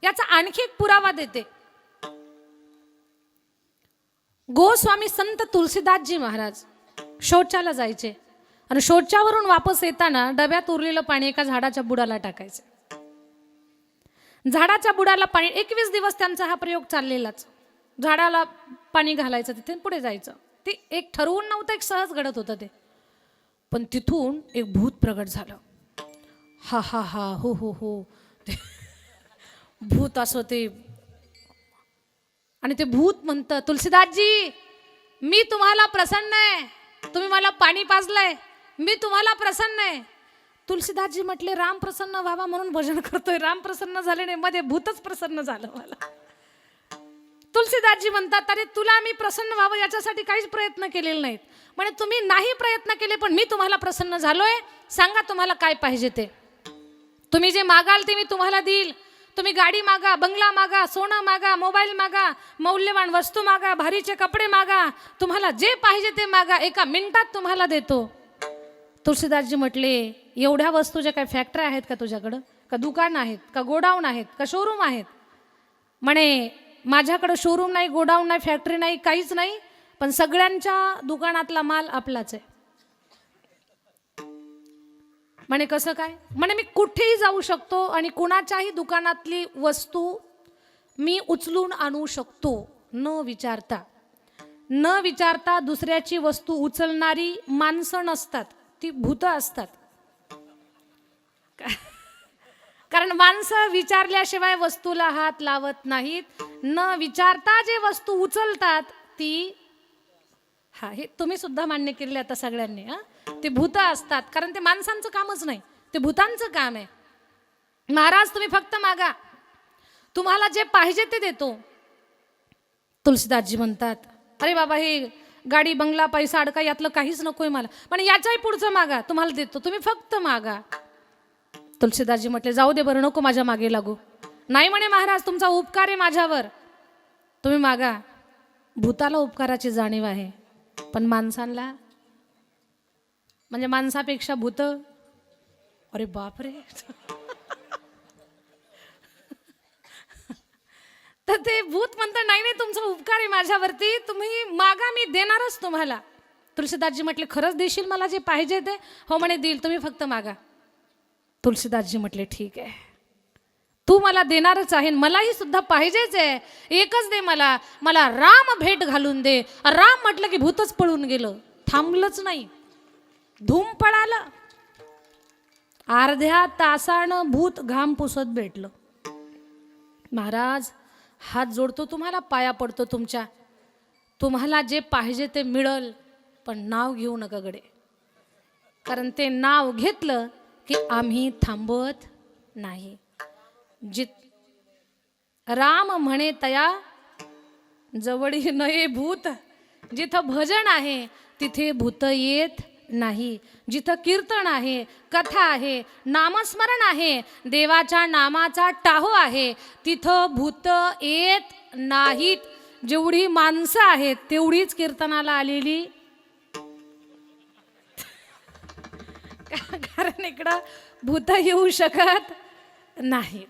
याचा आणखी एक पुरावा देते. गोस्वामी संत तुलसीदासजी महाराज शौचाला जायचे आणि शौचावरून वापस येताना डब्यात उरलेलं पाणी एका झाडाच्या बुडाला टाकायचं. झाडाच्या बुडाला पाणी 21 दिवस त्यांचा हा प्रयोग चाललेलाच. झाडाला पाणी घालायचं, तिथे पुढे जायचं. ते एक ठरवून नव्हतं, एक सहज घडत होतं ते. पण तिथून एक भूत प्रगट झालं. हा हा हा हो हो हो. भूत असं ते. आणि ते भूत म्हणतं, तुलसीदासजी मी तुम्हाला प्रसन्न आहे, तुम्ही मला पाणी पाजलंय, मी तुम्हाला प्रसन्न आहे. तुलसीदासजी म्हटले राम प्रसन्न व्हावा म्हणून भजन करतोय, राम प्रसन्न झाले नाही, मध्ये भूतच प्रसन्न झालं मला. तुलसीदासजी म्हणतात, अरे तुला मी प्रसन्न व्हावं याच्यासाठी काहीच प्रयत्न केलेले नाहीत. म्हणजे तुम्ही नाही प्रयत्न केले पण मी तुम्हाला प्रसन्न झालोय. सांगा तुम्हाला काय पाहिजे ते. तुम्ही जे मागाल ते मी तुम्हाला देईल. तुम्ही गाडी मागा, बंगला मागा, सोनं मागा, मोबाईल मागा, मौल्यवान वस्तू मागा, भारीचे कपडे मागा, तुम्हाला जे पाहिजे ते मागा, एका मिनिटात तुम्हाला देतो. तुलसीदासजी म्हटले, एवढ्या वस्तूच्या काय फॅक्टरी आहेत का तुझ्याकडं? का दुकान आहेत? का गोडाऊन आहेत? का शोरूम आहेत? म्हणे माझ्याकडं शोरूम नाही, गोडाऊन नाही, फॅक्टरी नाही, काहीच नाही, पण सगळ्यांच्या दुकानातला माल आपलाच आहे. म्हणे कसं काय? म्हणे मी कुठेही जाऊ शकतो आणि कुणाच्याही दुकानातली वस्तू मी उचलून आणू शकतो न विचारता. न विचारता दुसऱ्याची वस्तू उचलणारी माणसं नसतात, ती भूत असतात. कारण माणसं विचारल्याशिवाय वस्तूला हात लावत नाहीत. न विचारता जे वस्तू उचलतात ती, हा हे तुम्ही सुद्धा मान्य केले आता सगळ्यांनी. हा ते भूत असतात, कारण ते माणसांचं कामच नाही, ते भूतांचं काम आहे. महाराज तुम्ही फक्त मागा, तुम्हाला जे पाहिजे ते देतो. तुलसीदासजी म्हणतात, अरे बाबा हे गाडी बंगला पैसा अडका यातलं काहीच नकोय मला, पण याच्याही पुढचं मागा, तुम्हाला देतो, तुम्ही फक्त मागा. तुलसीदासजी म्हटले, जाऊ दे बरं, नको माझ्या मागे लागू. नाही म्हणे महाराज तुमचा उपकार आहे माझ्यावर, तुम्ही मागा. भूताला उपकाराची जाणीव आहे, पण माणसांना म्हणजे माणसापेक्षा भूत, अरे बापरे. तर ते भूत म्हणतं, नाही नाही तुमचा उपकार आहे माझ्यावरती, तुम्ही मागा, मी देणारच तुम्हाला. तुलसीदासजी म्हटले, खरंच देशील मला जे पाहिजे ते? हो म्हणे देईल, तुम्ही फक्त मागा. तुलसीदासजी म्हटले, ठीक आहे, तू मला देणारच आहे, मलाही सुद्धा पाहिजेच आहे, एकच दे मला, मला राम भेट घालून दे. राम म्हटलं की भूतच पळून गेलं, थांबलंच नाही, धूम पळालं. अर्ध्या तासानं भूत घाम पुसत भेटलं. महाराज हात जोडतो तुम्हाला, पाया पडतो तुमच्या, तुम्हाला जे पाहिजे ते मिळल, पण नाव घेऊ नका गडे. कारण ते नाव घेतलं की आम्ही थांबत नाही. राम म्हणे तया जवळी नये भूत. जिथं भजन आहे तिथे भूत येत नाही. जिथं कीर्तन आहे, कथा आहे, नामस्मरण आहे, देवाच्या नामाचा टाहो आहे, तिथं भूत येत नाहीत. जेवढी माणसं आहेत तेवढीच कीर्तनाला आलेली. कारण इकडं भूत येऊ शकत नाहीत.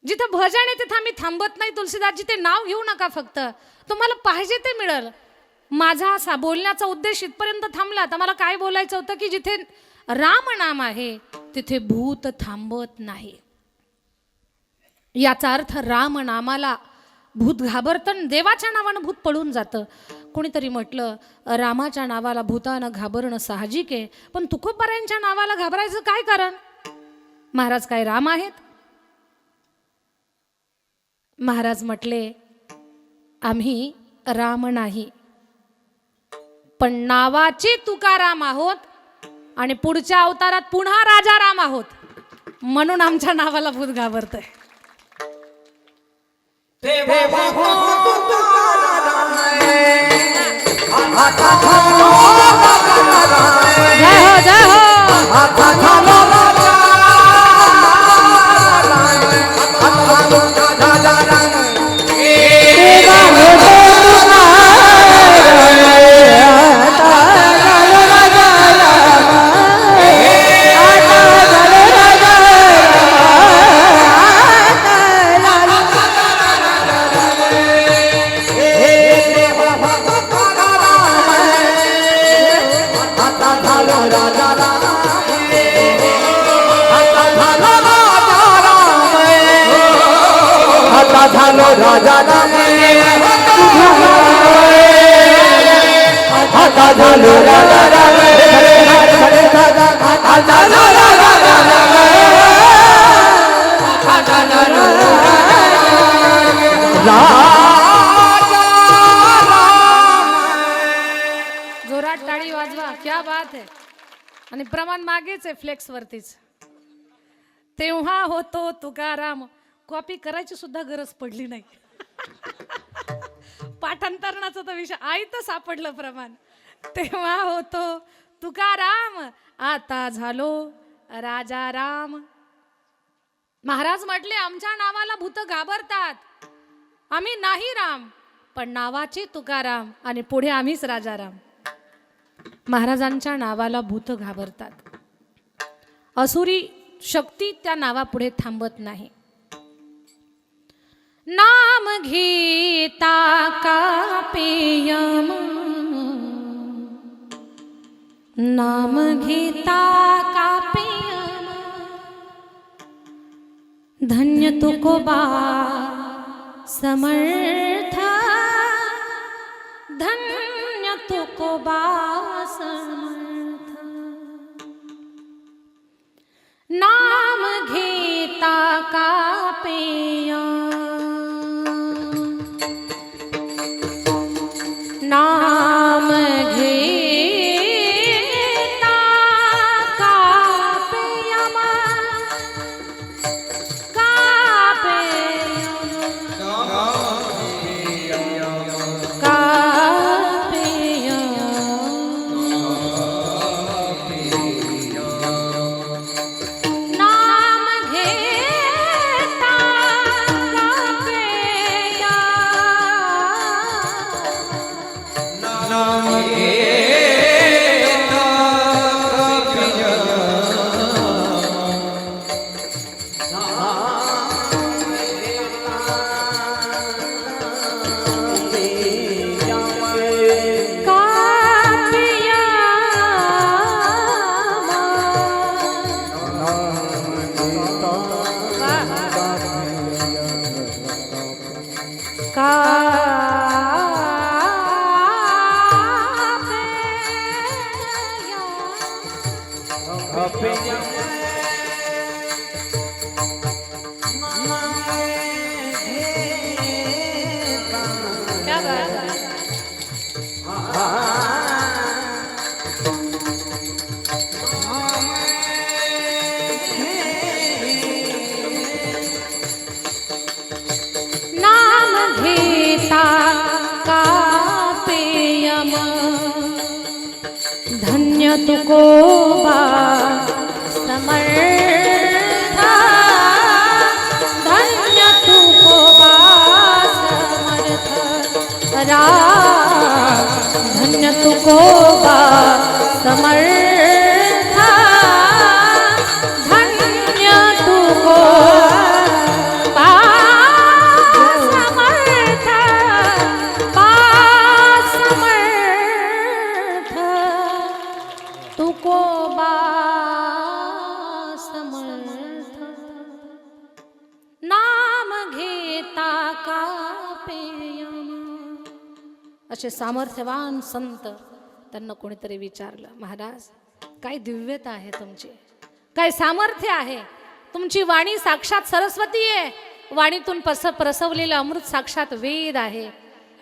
जिथं भजन आहे तिथं आम्ही थांबत नाही. तुलसीदासजी ते नाव घेऊ नका, फक्त तुम्हाला पाहिजे ते मिळेल. माझा असा बोलण्याचा उद्देश इथपर्यंत थांबला. तर मला काय बोलायचं होतं की जिथे राम नाम आहे तिथे भूत थांबत नाही. याचा अर्थ राम नामाला भूत घाबरतं, देवाच्या नावानं भूत पळून जातं. कोणीतरी म्हटलं रामाच्या नावाला भूतानं घाबरणं साहजिक आहे, पण तुकोबारायांच्या नावाला घाबरायचं काय कारण? महाराज काय राम आहेत? महाराज म्हटले आम्ही राम नाही, पण नावाची तुकाराम आहोत आणि पुढच्या अवतारात पुन्हा राजा राम आहोत, म्हणून आमच्या नावाला भूत घाबरतंय. जय हो जय हो. राजा राम आता झालो राजा राम आता झालो राजा जोरात टाळी वाजवा. क्या बात है. आणि प्रमाण मागेच आहे फ्लेक्स वरतीच. तेव्हा होतो तुकाराम. कॉपी करायची सुद्धा गरज पडली नाही. पाठांतरणाचा तर विषय आई तर सापडलं प्रमाण. तेव्हा होतो तुकाराम आता झालो राजा राम. महाराज म्हटले आमच्या नावाला भूत घाबरतात, आम्ही नाही राम, पण नावाची तुकाराम आणि पुढे आम्हीच राजा राम. महाराजांच्या नावाला भूत घाबरतात. असुरी शक्ती त्या नावापुढे थांबत नाही. नाम घेता का पेयम, नाम घेता का पेयम, धन्य तुकोबा समर्थ, धन्य तुकोबा समर्थ. नाम घेता का पेयम, नाम घेता का पेयम, का पेयम, का पेयम. नाम घेता का धन्य तुकोबा समर्था, धन्य तुकोबा समर्थ धन्य तुकोबा समर्था, धन्य तुकोबा समर्थ तुकोबा समर्थ, नाम घेता कापेयम. असे सामर्थ्यवान संत. त्यांना कोणीतरी विचारलं, महाराज काय दिव्यता आहे तुमची, काय सामर्थ्य आहे, तुमची वाणी साक्षात सरस्वती आहे, वाणीतून प्रसवलेलं अमृत साक्षात वेद आहे,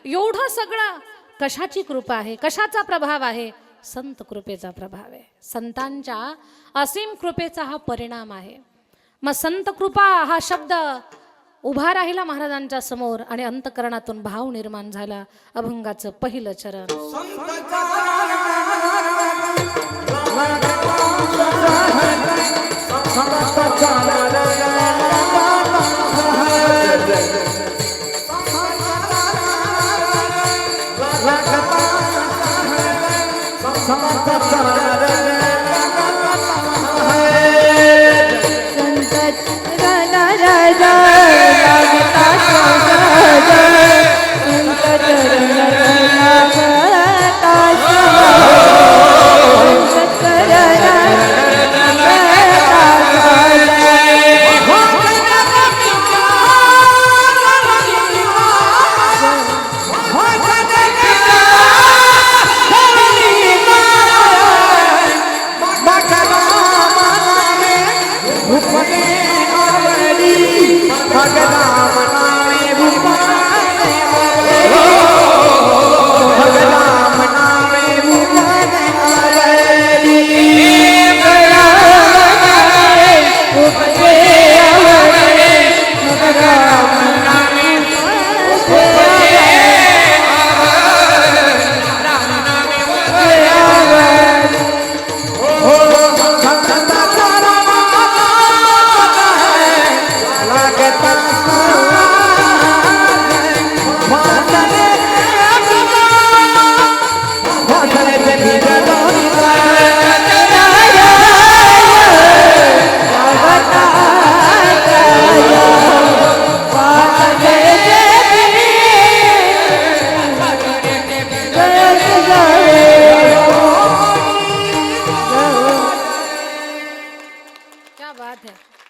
एवढं सगळं कशाची कृपा आहे, कशाचा प्रभाव आहे? संत कृपेचा प्रभाव आहे. संतांच्या असीम कृपेचा हा परिणाम आहे. मग संत कृपा हा शब्द उभा राहिला महाराजांच्या समोर आणि अंतकरणातून भाव निर्माण झाला. अभंगाचं पहिलं चरण.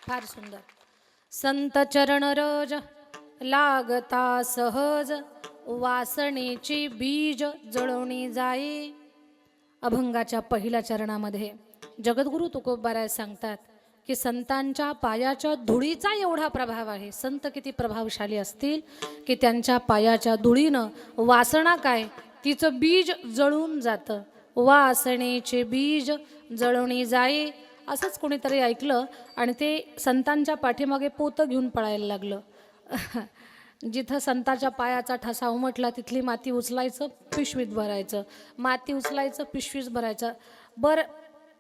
फार सुंदर. संत चरण रज लागता सहज, वासनेची बीज जळवणी जाई. अभंगाच्या पहिल्या चरणामध्ये जगद्गुरु तुकोबाराय सांगतात की संतांच्या पायाच्या धुळीचा एवढा प्रभाव आहे. संत किती प्रभावशाली असतील की त्यांच्या पायाच्या धुळीनं वासना काय तिचं बीज जळून जातं. वासनेचे बीज जळवणी जाई असंच कोणीतरी ऐकलं आणि ते संतांच्या पाठीमागे पोतं घेऊन पळायला लागलं. जिथं संताच्या पायाचा ठसा उमटला तिथली माती उचलायचं, पिशवीत भरायचं, माती उचलायचं, पिशवीत भरायचं.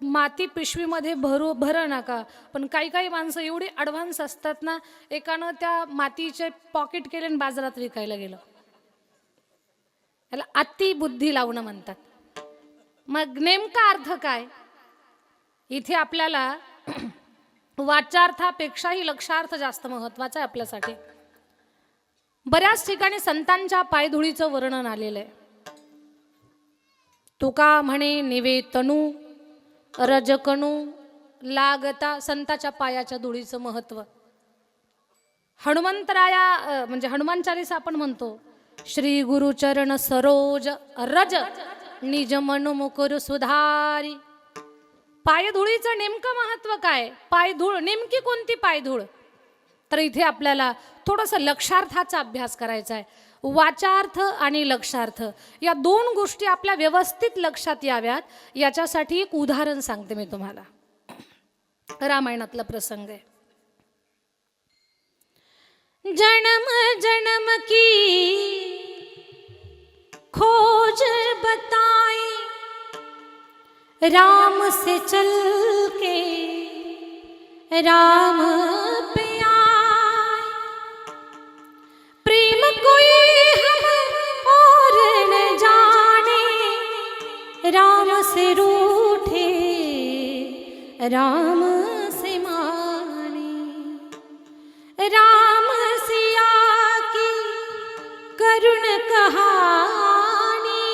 माती पिशवीमध्ये भर नका, पण काही काही माणसं एवढी ॲडव्हान्स असतात ना, एकानं त्या मातीचे पॉकेट केले आणि बाजारात विकायला गेलं. याला अति बुद्धी लावणं म्हणतात. मग नेमका अर्थ काय? इथे आपल्याला वाचार्थापेक्षाही लक्षार्थ जास्त महत्त्वाचा आहे आपल्यासाठी. बऱ्याच ठिकाणी संतांच्या पायधुळीचं वर्णन आलेलं आहे. तुका म्हणे निवेतनू रजकणू लागता, संताच्या पायाच्या धुळीचं महत्त्व. हनुमंतराया म्हणजे हनुमान चालीसा आपण म्हणतो, श्री गुरुचरण सरोज रज निज मनु मुकुर सुधारी. पायधुळीचं नेमकं महत्त्व काय? पायधूळ नेमकी कोणती पायधूळ? तर इथे आपल्याला थोडंसं लक्षार्थाचा अभ्यास करायचा आहे. वाचार्थ आणि लक्षार्थ या दोन गोष्टी आपल्या व्यवस्थित लक्षात याव्यात याच्यासाठी एक उदाहरण सांगते मी तुम्हाला. रामायणातला प्रसंग आहे. जन्म जन्म की खोज बताई, राम से चल के राम पे आए, प्रेम कोई हम और न जाने, राम से रूठे राम से माने, राम सिया की करुण कहानी,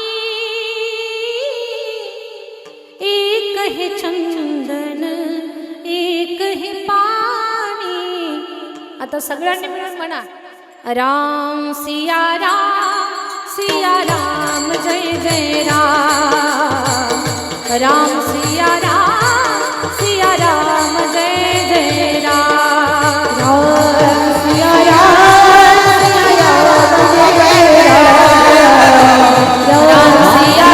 एक है चंदन एक है पाणी. आता सगळ्यांनी मिळून म्हणा, राम सिया राम जय जय राम, राम सिया राम जय जय राम, राम सिया राम जय जय राम, राम सिया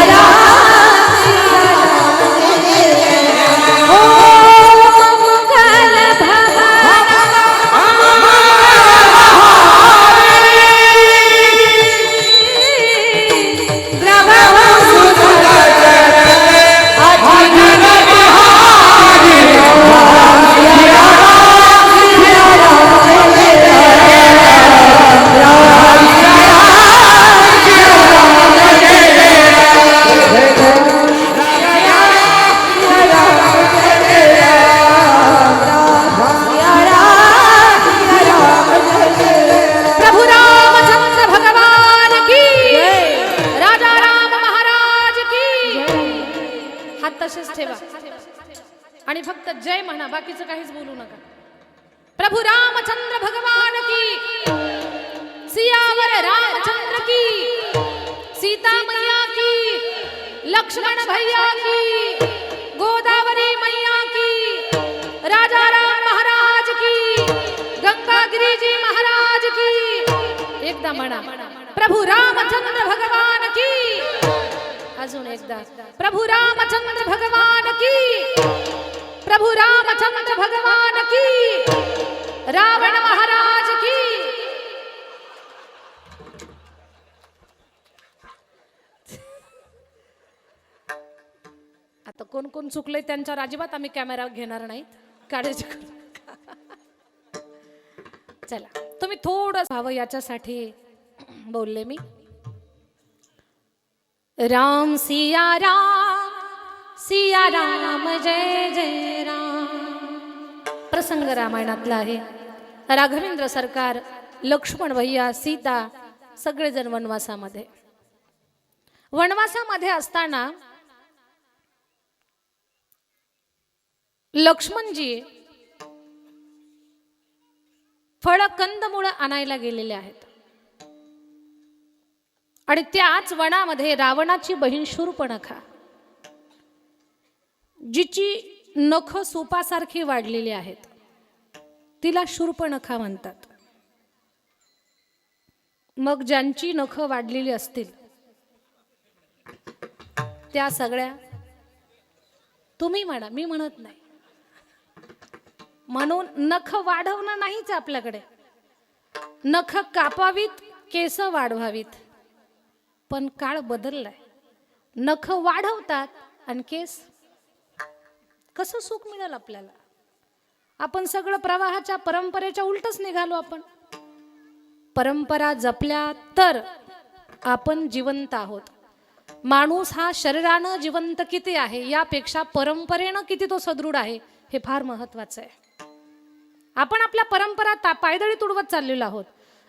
आणि फक्त जय म्हणा, बाकीचं काहीच बोलू नका. प्रभु रामचंद्र भगवान की, सियावर रामचंद्र की, सीता मैया की, लक्ष्मण भैया की, गोदावरी मैया की, राजा राम महाराज की, गंगागिरी जी महाराज की. एकदा म्हणा, प्रभु रामचंद्र भगवान की. अजून एकदा, प्रभु रामचंद्र भगवान की, प्रभु रामचंद्र भगवान की, रावण महाराज की. आता कोण कोण चुकले त्यांच्यावर अजिबात आम्ही कॅमेरा घेणार नाही, काळजी करू नका. चला, तुम्ही थोडं भाव याच्यासाठी बोलले मी. राम सिया राम जय जय राम. प्रसंग रामायणातला आहे. राघवेंद्र सरकार, लक्ष्मण भैया, सीता सगळेजण वनवासामध्ये असताना लक्ष्मणजी फळ कंदमुळं आणायला गेलेले आहेत. आणि त्याच वनामध्ये रावणाची बहीण शूर्पणखा, जिची नख सुपासारखी वाढलेली आहेत, तिला शूर्पणखा म्हणतात. मग ज्यांची नख वाढलेली असतील त्या सगळ्या, तुम्ही म्हणा, मी म्हणत नाही, म्हणून नख वाढवणं नाहीच आपल्याकडे. नख कापावीत, केस वाढवावीत. पण काळ बदललाय. नख वाढवतात आणि केस. कसं सुख मिळेल आपल्याला? आपण सगळं प्रवाहाच्या, परंपरेच्या उलटच निघालो. आपण परंपरा जपल्या तर आपण जिवंत आहोत. माणूस हा शरीरानं जिवंत किती आहे यापेक्षा परंपरेनं किती तो सदृढ आहे हे फार महत्वाचं आहे. आपण आपल्या परंपरा पायदळी तुडवत चाललेलो आहोत.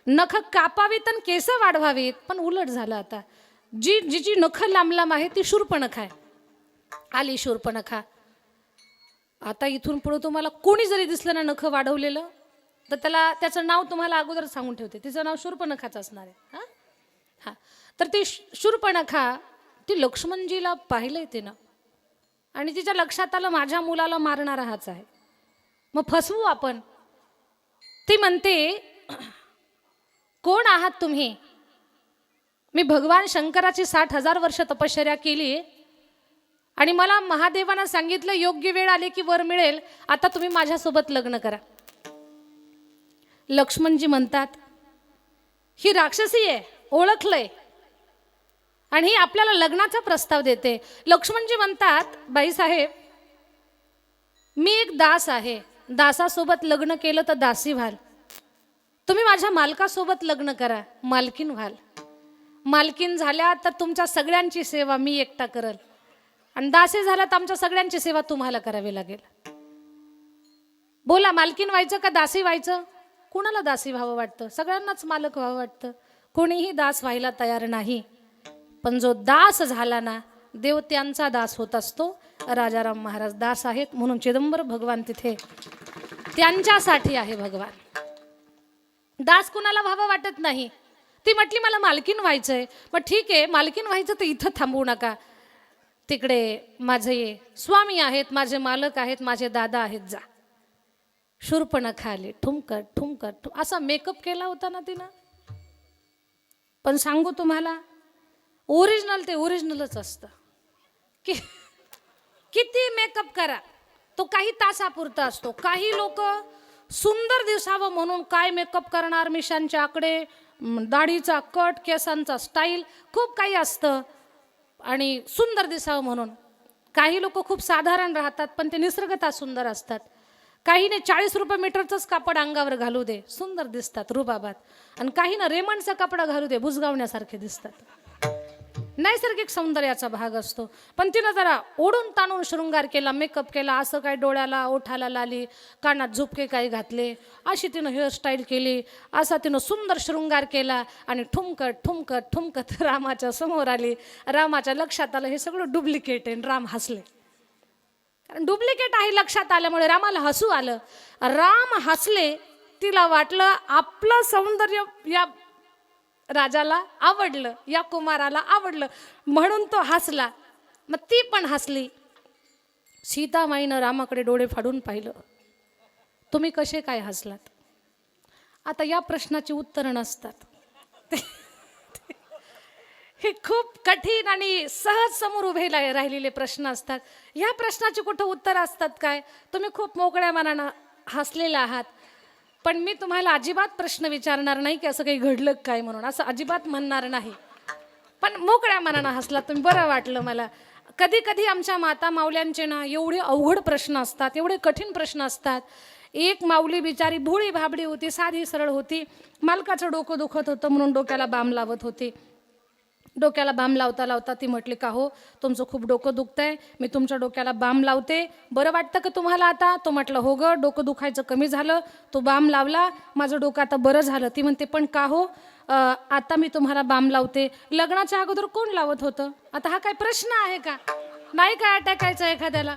नख कापावीत आणि केस वाढवावीत, पण उलट झालं. आता जी नख लांब आहे ती शूर्पणखा आहे. आली शूर्पणखा. आता इथून पुढे तुम्हाला कोणी जरी दिसलं ना नख वाढवलेलं, तर त्याचं नाव तुम्हाला अगोदर सांगून ठेवते. तिचं नाव शूर्पणखाच असणार आहे. हा, तर ती शूर्पणखा, ती लक्ष्मणजीला पाहिलंय तिनं, आणि तिच्या लक्षात आलं माझ्या मुलाला मारणारा हाच आहे, मग फसवू आपण. ती म्हणते, कोण आहात तुम्ही? मी भगवान शंकराची 60,000 वर्ष तपश्चर्या केली आणि मला महादेवानं सांगितलं योग्य वेळ आली की वर मिळेल, आता तुम्ही माझ्यासोबत लग्न करा. लक्ष्मणजी म्हणतात, ही राक्षसी आहे, ओळखलंय. आणि ही आपल्याला लग्नाचा प्रस्ताव देते. लक्ष्मणजी म्हणतात, बाईसाहेब मी एक दास आहे, दासासोबत लग्न केलं तर दासी व्हाल. तुम्ही माझ्या मालकासोबत लग्न करा, मालकीन व्हाल. मालकीन झाल्या तर तुमच्या सगळ्यांची सेवा मी एकटा करल, आणि दासी झाल्या तर आमच्या सगळ्यांची सेवा तुम्हाला करावी लागेल. बोला, मालकीन व्हायचं का दासी व्हायचं? कुणाला दासी व्हावं वाटतं? सगळ्यांनाच मालक व्हावं वाटतं. कोणीही दास व्हायला तयार नाही. पण जो दास झाला ना, देव त्यांचा दास होत असतो. राजाराम महाराज दास आहेत म्हणून चिदंबर भगवान तिथे त्यांच्यासाठी आहे. भगवान दास कुणाला व्हावं वाटत नाही. ती म्हटली मला मालकीन व्हायचंय. मग ठीक आहे, मालकीन व्हायचं तर इथं थांबवू नका, तिकडे माझे स्वामी आहेत, माझे मालक आहेत, माझे दादा आहेत, जा. शूर्पणखा आली, ठुमकत ठुमकत असा मेकअप केला होता ना तिनं. पण सांगू तुम्हाला, ओरिजिनल ते ओरिजिनलच असतं. किती मेकअप करा, तो काही तासापुरता असतो. काही लोक सुंदर दिसावं म्हणून काय मेकअप करणार, मिशांचे आकडे, दाढीचा कट, केसांचा स्टाईल, खूप काही असतं. आणि सुंदर दिसावं म्हणून काही लोक खूप साधारण राहतात, पण ते निसर्गतः सुंदर असतात. काहीने 40 रुपये मीटरचंच कापड अंगावर घालू दे, सुंदर दिसतात रुबाबात. आणि काहीनं रेमंडचा कपडा घालू दे, बुजगावण्यासारखे दिसतात. नैसर्गिक सौंदर्याचा भाग असतो. पण तिनं जरा ओढून ताणून शृंगार केला, मेकअप केला, असं काय डोळ्याला ओठाला लाली, कानात झुपके काही घातले, अशी तिनं हेअरस्टाईल केली, असा तिनं सुंदर शृंगार केला. आणि ठुमकत ठुमकत ठुमकत रामाच्या समोर आली. रामाच्या लक्षात आलं हे सगळं डुप्लिकेट आहे. राम हसले, कारण डुप्लिकेट आहे लक्षात आल्यामुळे रामाला हसू आलं. राम हसले, तिला वाटलं आपलं सौंदर्य या राजाला आवडलं, या कुमाराला आवडलं, म्हणून तो हसला. मग ती पण हसली. सीतामाईनं रामाकडे डोळे फाडून पाहिलं, तुम्ही कसे काय हसलात? आता या प्रश्नाची उत्तरं नसतात. हे खूप कठीण आणि सहज समोर उभे राहिलेले प्रश्न असतात. ह्या प्रश्नाची कुठं उत्तर असतात काय? तुम्ही खूप मोकळ्या मनानं हसलेला आहात. पण मी तुम्हाला अजिबात प्रश्न विचारणार नाही की असं काही घडलं काय म्हणून, असं अजिबात म्हणणार नाही. पण मोकळ्या मनानं हसला तुम्ही, बरं वाटलं मला. कधी कधी आमच्या माता माऊल्यांचे ना एवढे अवघड प्रश्न असतात, एवढे कठीण प्रश्न असतात. एक माऊली बिचारी भोळी भाबडी होती, साधी सरळ होती. मालकाचं डोकं दुखत होतं म्हणून डोक्याला बाम लावत होती. डोक्याला बाम लावता लावता ती म्हटली, का हो तुमचं खूप डोकं दुखतंय, मी तुमच्या डोक्याला बाम लावते, बरं वाटतं का तुम्हाला आता? तो म्हटलं हो ग, डोकं दुखायचं कमी झालं, तो बाम लावला, माझं डोकं आता बरं झालं. ती म्हणते पण का हो, आता मी तुम्हाला बाम लावते, लग्नाच्या अगोदर कोण लावत होतं? आता हा काय प्रश्न आहे का? नाही काय अटॅक यायचा एखाद्याला?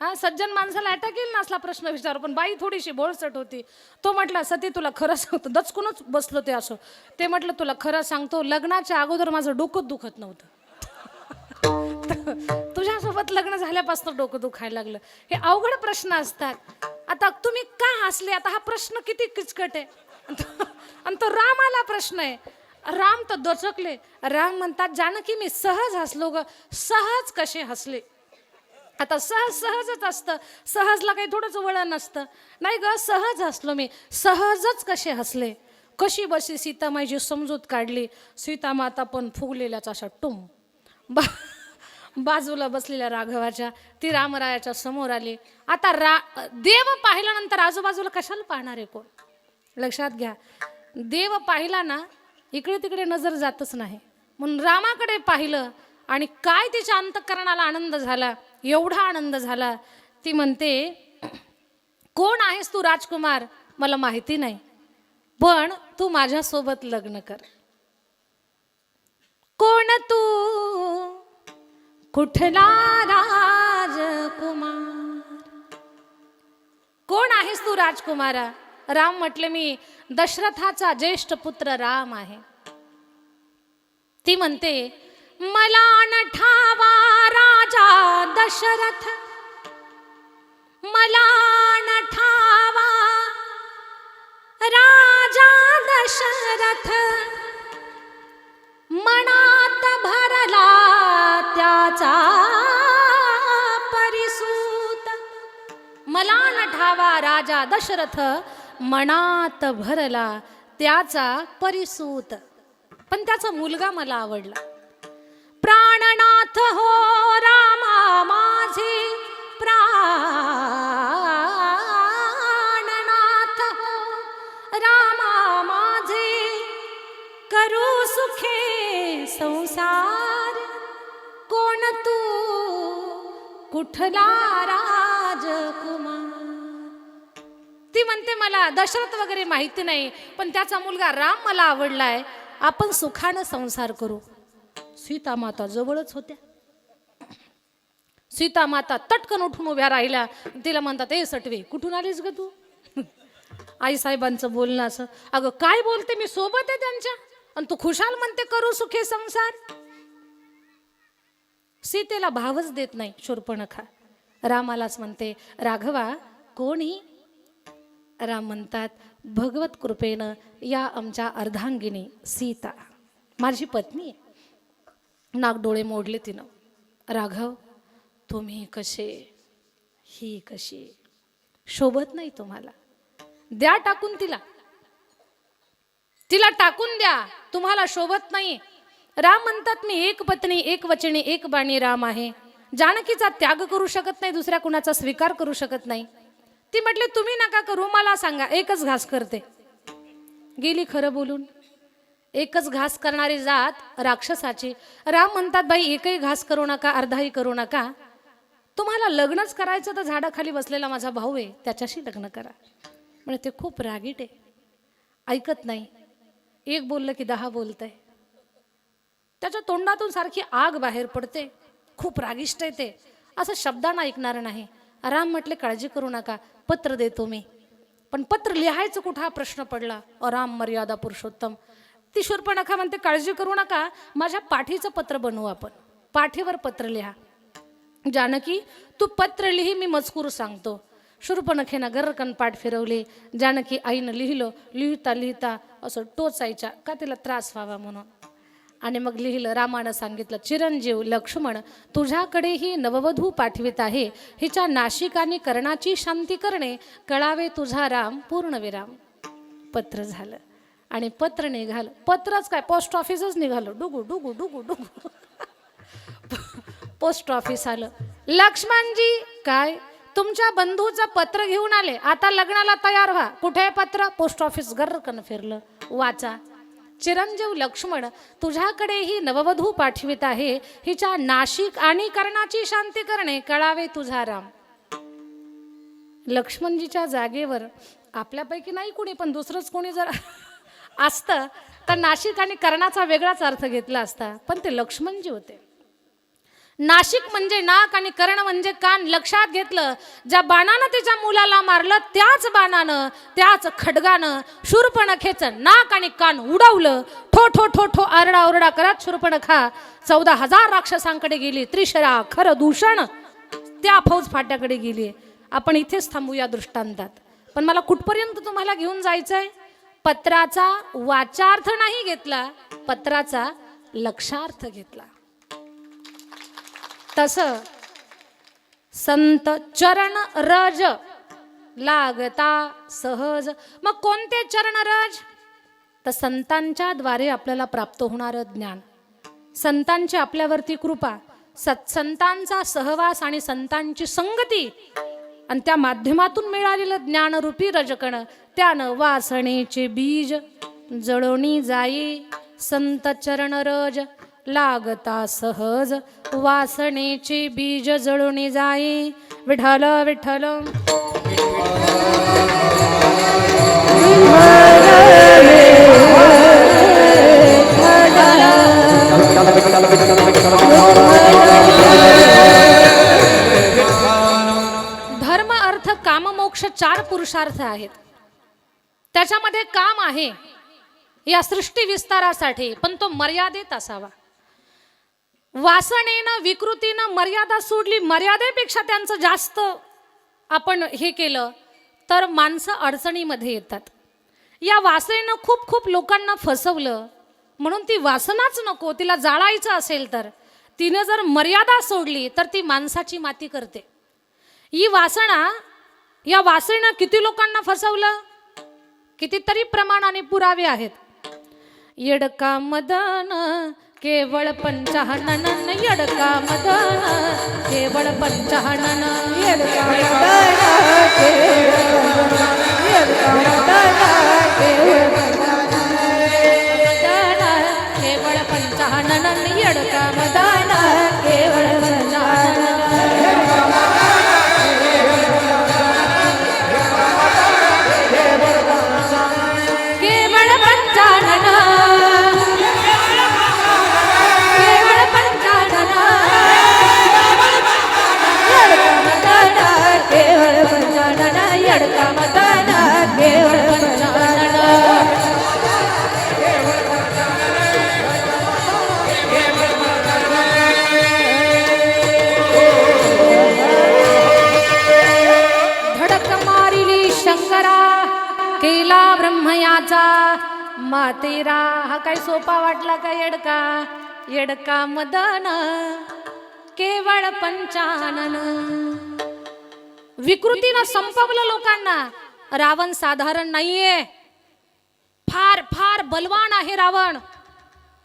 हा, सज्जन माणसाला अटॅक येईल ना असला प्रश्न विचारू. पण बाई थोडीशी बोळसट होती. तो म्हटला, सती तुला खरं सांगतो, दचकूनच बसलो ते असं. ते म्हटलं तुला खरं सांगतो, लग्नाच्या अगोदर माझं डोकं दुखत नव्हतं. तुझ्यासोबत लग्न झाल्यापासून डोकं दुखायला लागलं. हे अवघड प्रश्न असतात. आता तुम्ही का हसले? आता हा प्रश्न किती किचकट आहे. आणि तो रामाला प्रश्न आहे. राम तर दचकले. राम म्हणतात, जानकी मी सहज हसलो ग. सहज कसे हसले? आता सहज सहजच असतं, सहजला काही थोडंच वळण नसतं. नाही ग, सहज हसलो मी. सहजच कसे हसले? कशी बशी सीतामाईची समजूत काढली. सीतामाता पण फुगलेल्याच अशा टुम बाजूला बसलेल्या राघवाच्या, ती रामरायाच्या समोर आली. आता देव पाहिल्यानंतर आजूबाजूला कशाला पाहणार आहे कोण? लक्षात घ्या, देव पाहिला ना इकडे तिकडे नजर जातच नाही. म्हणून रामाकडे पाहिलं आणि काय तिच्या अंतःकरणाला आनंद झाला, एवढा आनंद झाला. ती म्हणते, कोण आहेस तू राजकुमार? मला माहिती नाही, पण तू माझ्यासोबत लग्न कर. कोण तू, कुठला राजकुमार? कोण आहेस तू राजकुमारा? राम म्हटले, मी दशरथाचा ज्येष्ठ पुत्र राम आहे. ती म्हणते, मला न ठावा राजा दशरथ, मला न ठावा राजा दशरथ, मनात भरला त्याचा परिसूत. मला न ठावा राजा दशरथ, मनात भरला त्याचा परिसूत. पण त्याचा मुलगा मला आवडला. प्राणनाथ हो रामा माझे प्राणनाथ हो रामा माझे करू सुखे संसार कोण तू कुठला राजकुमार. ती म्हणते मला दशरथ वगैरे माहिती नाही, पण त्याचा मुलगा राम मला आवडलाय, आपण सुखानं संसार करू. सीता माता जवळच होत्या. सीता माता तटकन उठून उभ्या राहिल्या. तिला म्हणतात, ए सटवे कुठून आलीस ग तू? आईसाहेबांचं बोलणं असं, अगं काय बोलते, मी सोबत आहे त्यांच्या, आणि तू खुशाल म्हणते करू सुखे संसार. सीतेला भावच देत नाही शूर्पणखा. रामालाच म्हणते, राघवा कोणी? राम म्हणतात, भगवत कृपेनं या आमच्या अर्धांगिनी सीता माझी पत्नी आहे. नागडोळे मोडले तिनं. राघव तुम्ही कसे, ही कशी, शोभत नाही तुम्हाला, द्या टाकून तिला, तिला टाकून द्या, तुम्हाला शोभत नाही. राम म्हणतात, मी एक पत्नी एक वचनी एक बाणी राम आहे. जानकीचा त्याग करू शकत नाही, दुसऱ्या कुणाचा स्वीकार करू शकत नाही. ती म्हटले, तुम्ही नका करू, मला सांगा, एकच घास करते. गेली खरं बोलून. एकच घास करणारी जात राक्षसाची. राम म्हणतात, बाई एकही घास करू नका, अर्धाही करू नका. तुम्हाला लग्नच करायचं तर झाडाखाली बसलेला माझा भाऊ आहे, त्याच्याशी लग्न करा. म्हणजे ते खूप रागीट आहे, ऐकत नाही. एक बोललं की 10 बोलतंय. त्याच्या तोंडातून सारखी आग बाहेर पडते. खूप रागिष्ट आहे ते, असं शब्दांना ऐकणार नाही. राम म्हटले, काळजी करू नका, पत्र देतो मी. पण पत्र लिहायचं कुठं हा प्रश्न पडला. राम मर्यादा पुरुषोत्तम. ती शूर्पणखा म्हणते, काळजी करू नका, माझ्या पाठीचं पत्र बनवू आपण, पाठीवर पत्र लिहा. जानकी तू पत्र लिही, मी मजकूर सांगतो. शूर्पणखेनं गर्रकन पाठ फिरवली. जानकी आईनं लिहिलं. लिहिता लिहिता असं टोचायच्या का तिला त्रास व्हावा म्हणून. आणि मग लिहिलं. रामानं सांगितलं, चिरंजीव लक्ष्मण तुझ्याकडे ही नववधू पाठवित आहे, हिच्या नाशिकाने कर्णाची शांती करणे, कळावे तुझा राम पूर्णविराम. पत्र झालं आणि पत्र निघालं. पत्रच काय, पोस्ट ऑफिसच निघालं. डुगू डुगू डुगू डुगू पोस्ट ऑफिस आलं. लक्ष्मणजी काय, तुमच्या बंधूचं पत्र घेऊन आले, आता लग्नाला तयार व्हा. कुठे पत्र? पोस्ट ऑफिस गर्रकन फिरलं. वाचा, चिरंजीव लक्ष्मण तुझ्याकडे ही नववधू पाठवित आहे, हिच्या नाशिक आणि कर्णाची शांती करणे, कळावे तुझा राम. लक्ष्मणजीच्या जागेवर आपल्यापैकी नाही कोणी, पण दुसरंच कोणी जर असतं तर नाशिक आणि कर्णाचा वेगळाच अर्थ घेतला असता. पण ते लक्ष्मणजी होते. नाशिक म्हणजे नाक आणि कर्ण म्हणजे कान. लक्षात घेतलं, ज्या बाणानं तिच्या मुलाला मारलं त्याच बाणानं, त्याच खडगानं शूर्पणखेचं नाक आणि कान उडवलं. ठो ठो ठो ठो आरडा ओरडा करत शूर्पणखा 14,000 राक्षसांकडे गेली. त्रिशरा खरं दूषण त्या फौज फाट्याकडे गेली. आपण इथेच थांबूया दृष्टांतात. पण मला कुठपर्यंत तुम्हाला घेऊन जायचंय? पत्राचा वाचार्थ नाही घेतला, पत्राचा लक्षार्थ घेतला. तसं संत चरण रज लागता सहज. मग कोणते चरण रज? तर संतांच्या द्वारे आपल्याला प्राप्त होणारं ज्ञान, संतांची आपल्यावरती कृपा, सत्संतांचा सहवास आणि संतांची संगती, आणि त्या माध्यमातून मिळालेलं ज्ञानरूपी रजकण, त्यानं वासनेचे बीज जळोनी जाई. संत चरण रज लागता सहज, वासनेचे बीज जळून जाई. विठ्ठल विठ्ठल धर्म अर्थ काम मोक्ष 4 पुरुषार्थ आहेत. त्याच्यामध्ये काम आहे या सृष्टी विस्तारासाठी, पण तो मर्यादेत असावा. वासनेनं विकृतीनं मर्यादा सोडली, मर्यादेपेक्षा त्यांचं जास्त आपण हे केलं तर माणसं अडचणीमध्ये येतात. या वासनेनं खूप खूप लोकांना फसवलं, म्हणून ती वासनाच नको, तिला जाळायचं असेल तर तिनं जर मर्यादा सोडली तर ती माणसाची माती करते. ही वासना, या वासनेनं किती लोकांना फसवलं, कितीतरी प्रमाणाने पुरावे आहेत. येडका मदन केवळ पंचानन यडका मदन, केवळ पंचानन यडका मदन, यडका मदन, केवळ पंचानन यडका मदन, केवळ पंचानन केवळ पंचानन केवळ पंचानन केवळ पंचानन यडका मदन, केवळ पंचानन धडक मारिली शंकरा, केला ब्रह्मयाचा मातेरा. हा काय सोपा वाटला का येडका? येडका मदन केवळ पंचानन. विकृतीनं संपवलं लोकांना. रावण साधारण नाहीये, फार फार बलवान आहे रावण.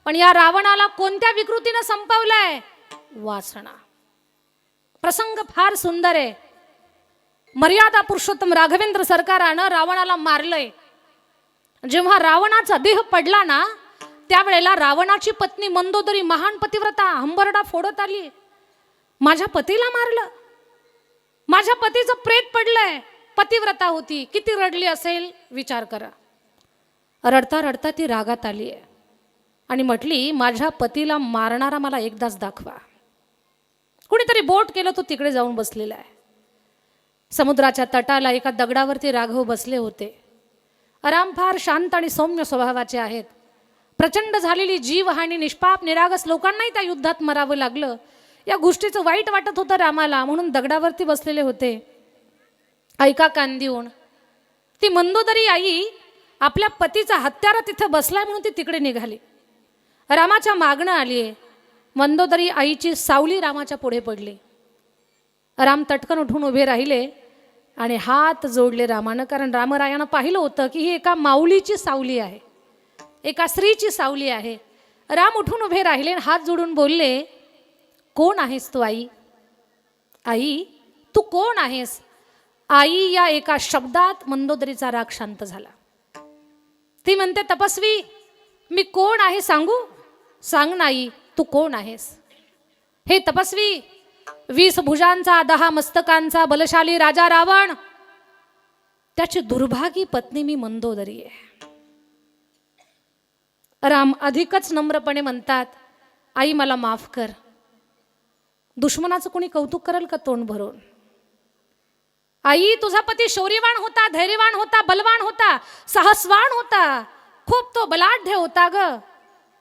पण या रावणाला कोणत्या विकृतीनं संपवलंय? वासना. प्रसंग फार सुंदर आहे. मर्यादा पुरुषोत्तम राघवेंद्र सरकारानं रावणाला मारलंय. जेव्हा रावणाचा देह पडला ना, त्यावेळेला रावणाची पत्नी मंदोदरी महान पतिव्रता हंबरडा फोडत आली. माझ्या पतीला मारलं, माझ्या पतीचं प्रेत पडलंय. पतिव्रता होती, किती रडली असेल विचार करा. रडता रडता ती रागात आली आहे आणि म्हटली, माझ्या पतीला मारणारा मला एकदाच दाखवा. कुणीतरी बोट केलं, तो तिकडे जाऊन बसलेला आहे. समुद्राच्या तटाला एका दगडावरती राघव बसले होते. राम फार शांत आणि सौम्य स्वभावाचे आहेत. प्रचंड झालेली जीवहानी, निष्पाप निरागस लोकांनाही त्या युद्धात मरावं लागलं. या गोष्टीचं वाईट वाटत होतं रामाला, म्हणून दगडावरती बसलेले होते. ऐका कान देऊन, ती मंदोदरी आई आपल्या पतीचा हत्यारा तिथं बसलाय म्हणून ती तिकडे निघाली. रामाच्या मागणं आली आहे. मंदोदरी आईची सावली रामाच्या पुढे पडली. राम तटकन उठून उभे राहिले आणि हात जोडले रामानं. कारण रामरायानं पाहिलं होतं की ही एका माऊलीची सावली आहे, एका स्त्रीची सावली आहे. राम उठून उभे राहिले आणि हात जोडून बोलले, कोण आहेस तू आई? आई तू कोण आहेस? आई या एका शब्दात मंदोदरीचा राग शांत झाला. ती म्हणते, तपस्वी मी कोण आहे सांगू? सांग ना आई, तू कोण आहेस? हे तपस्वी, 20 भुजांचा 10 मस्तकांचा बलशाली राजा रावण, त्याची दुर्भागी पत्नी मी मंदोदरी आहे. राम अधिकच नम्रपणे म्हणतात, आई मला माफ कर. दुश्मनाचं कोणी कौतुक करेल का तोंड भरून? आई तुझा पती शौर्यवान होता, धैर्यवान होता, बलवान होता, साहसवान होता, खूप तो बलाढ्य होता ग.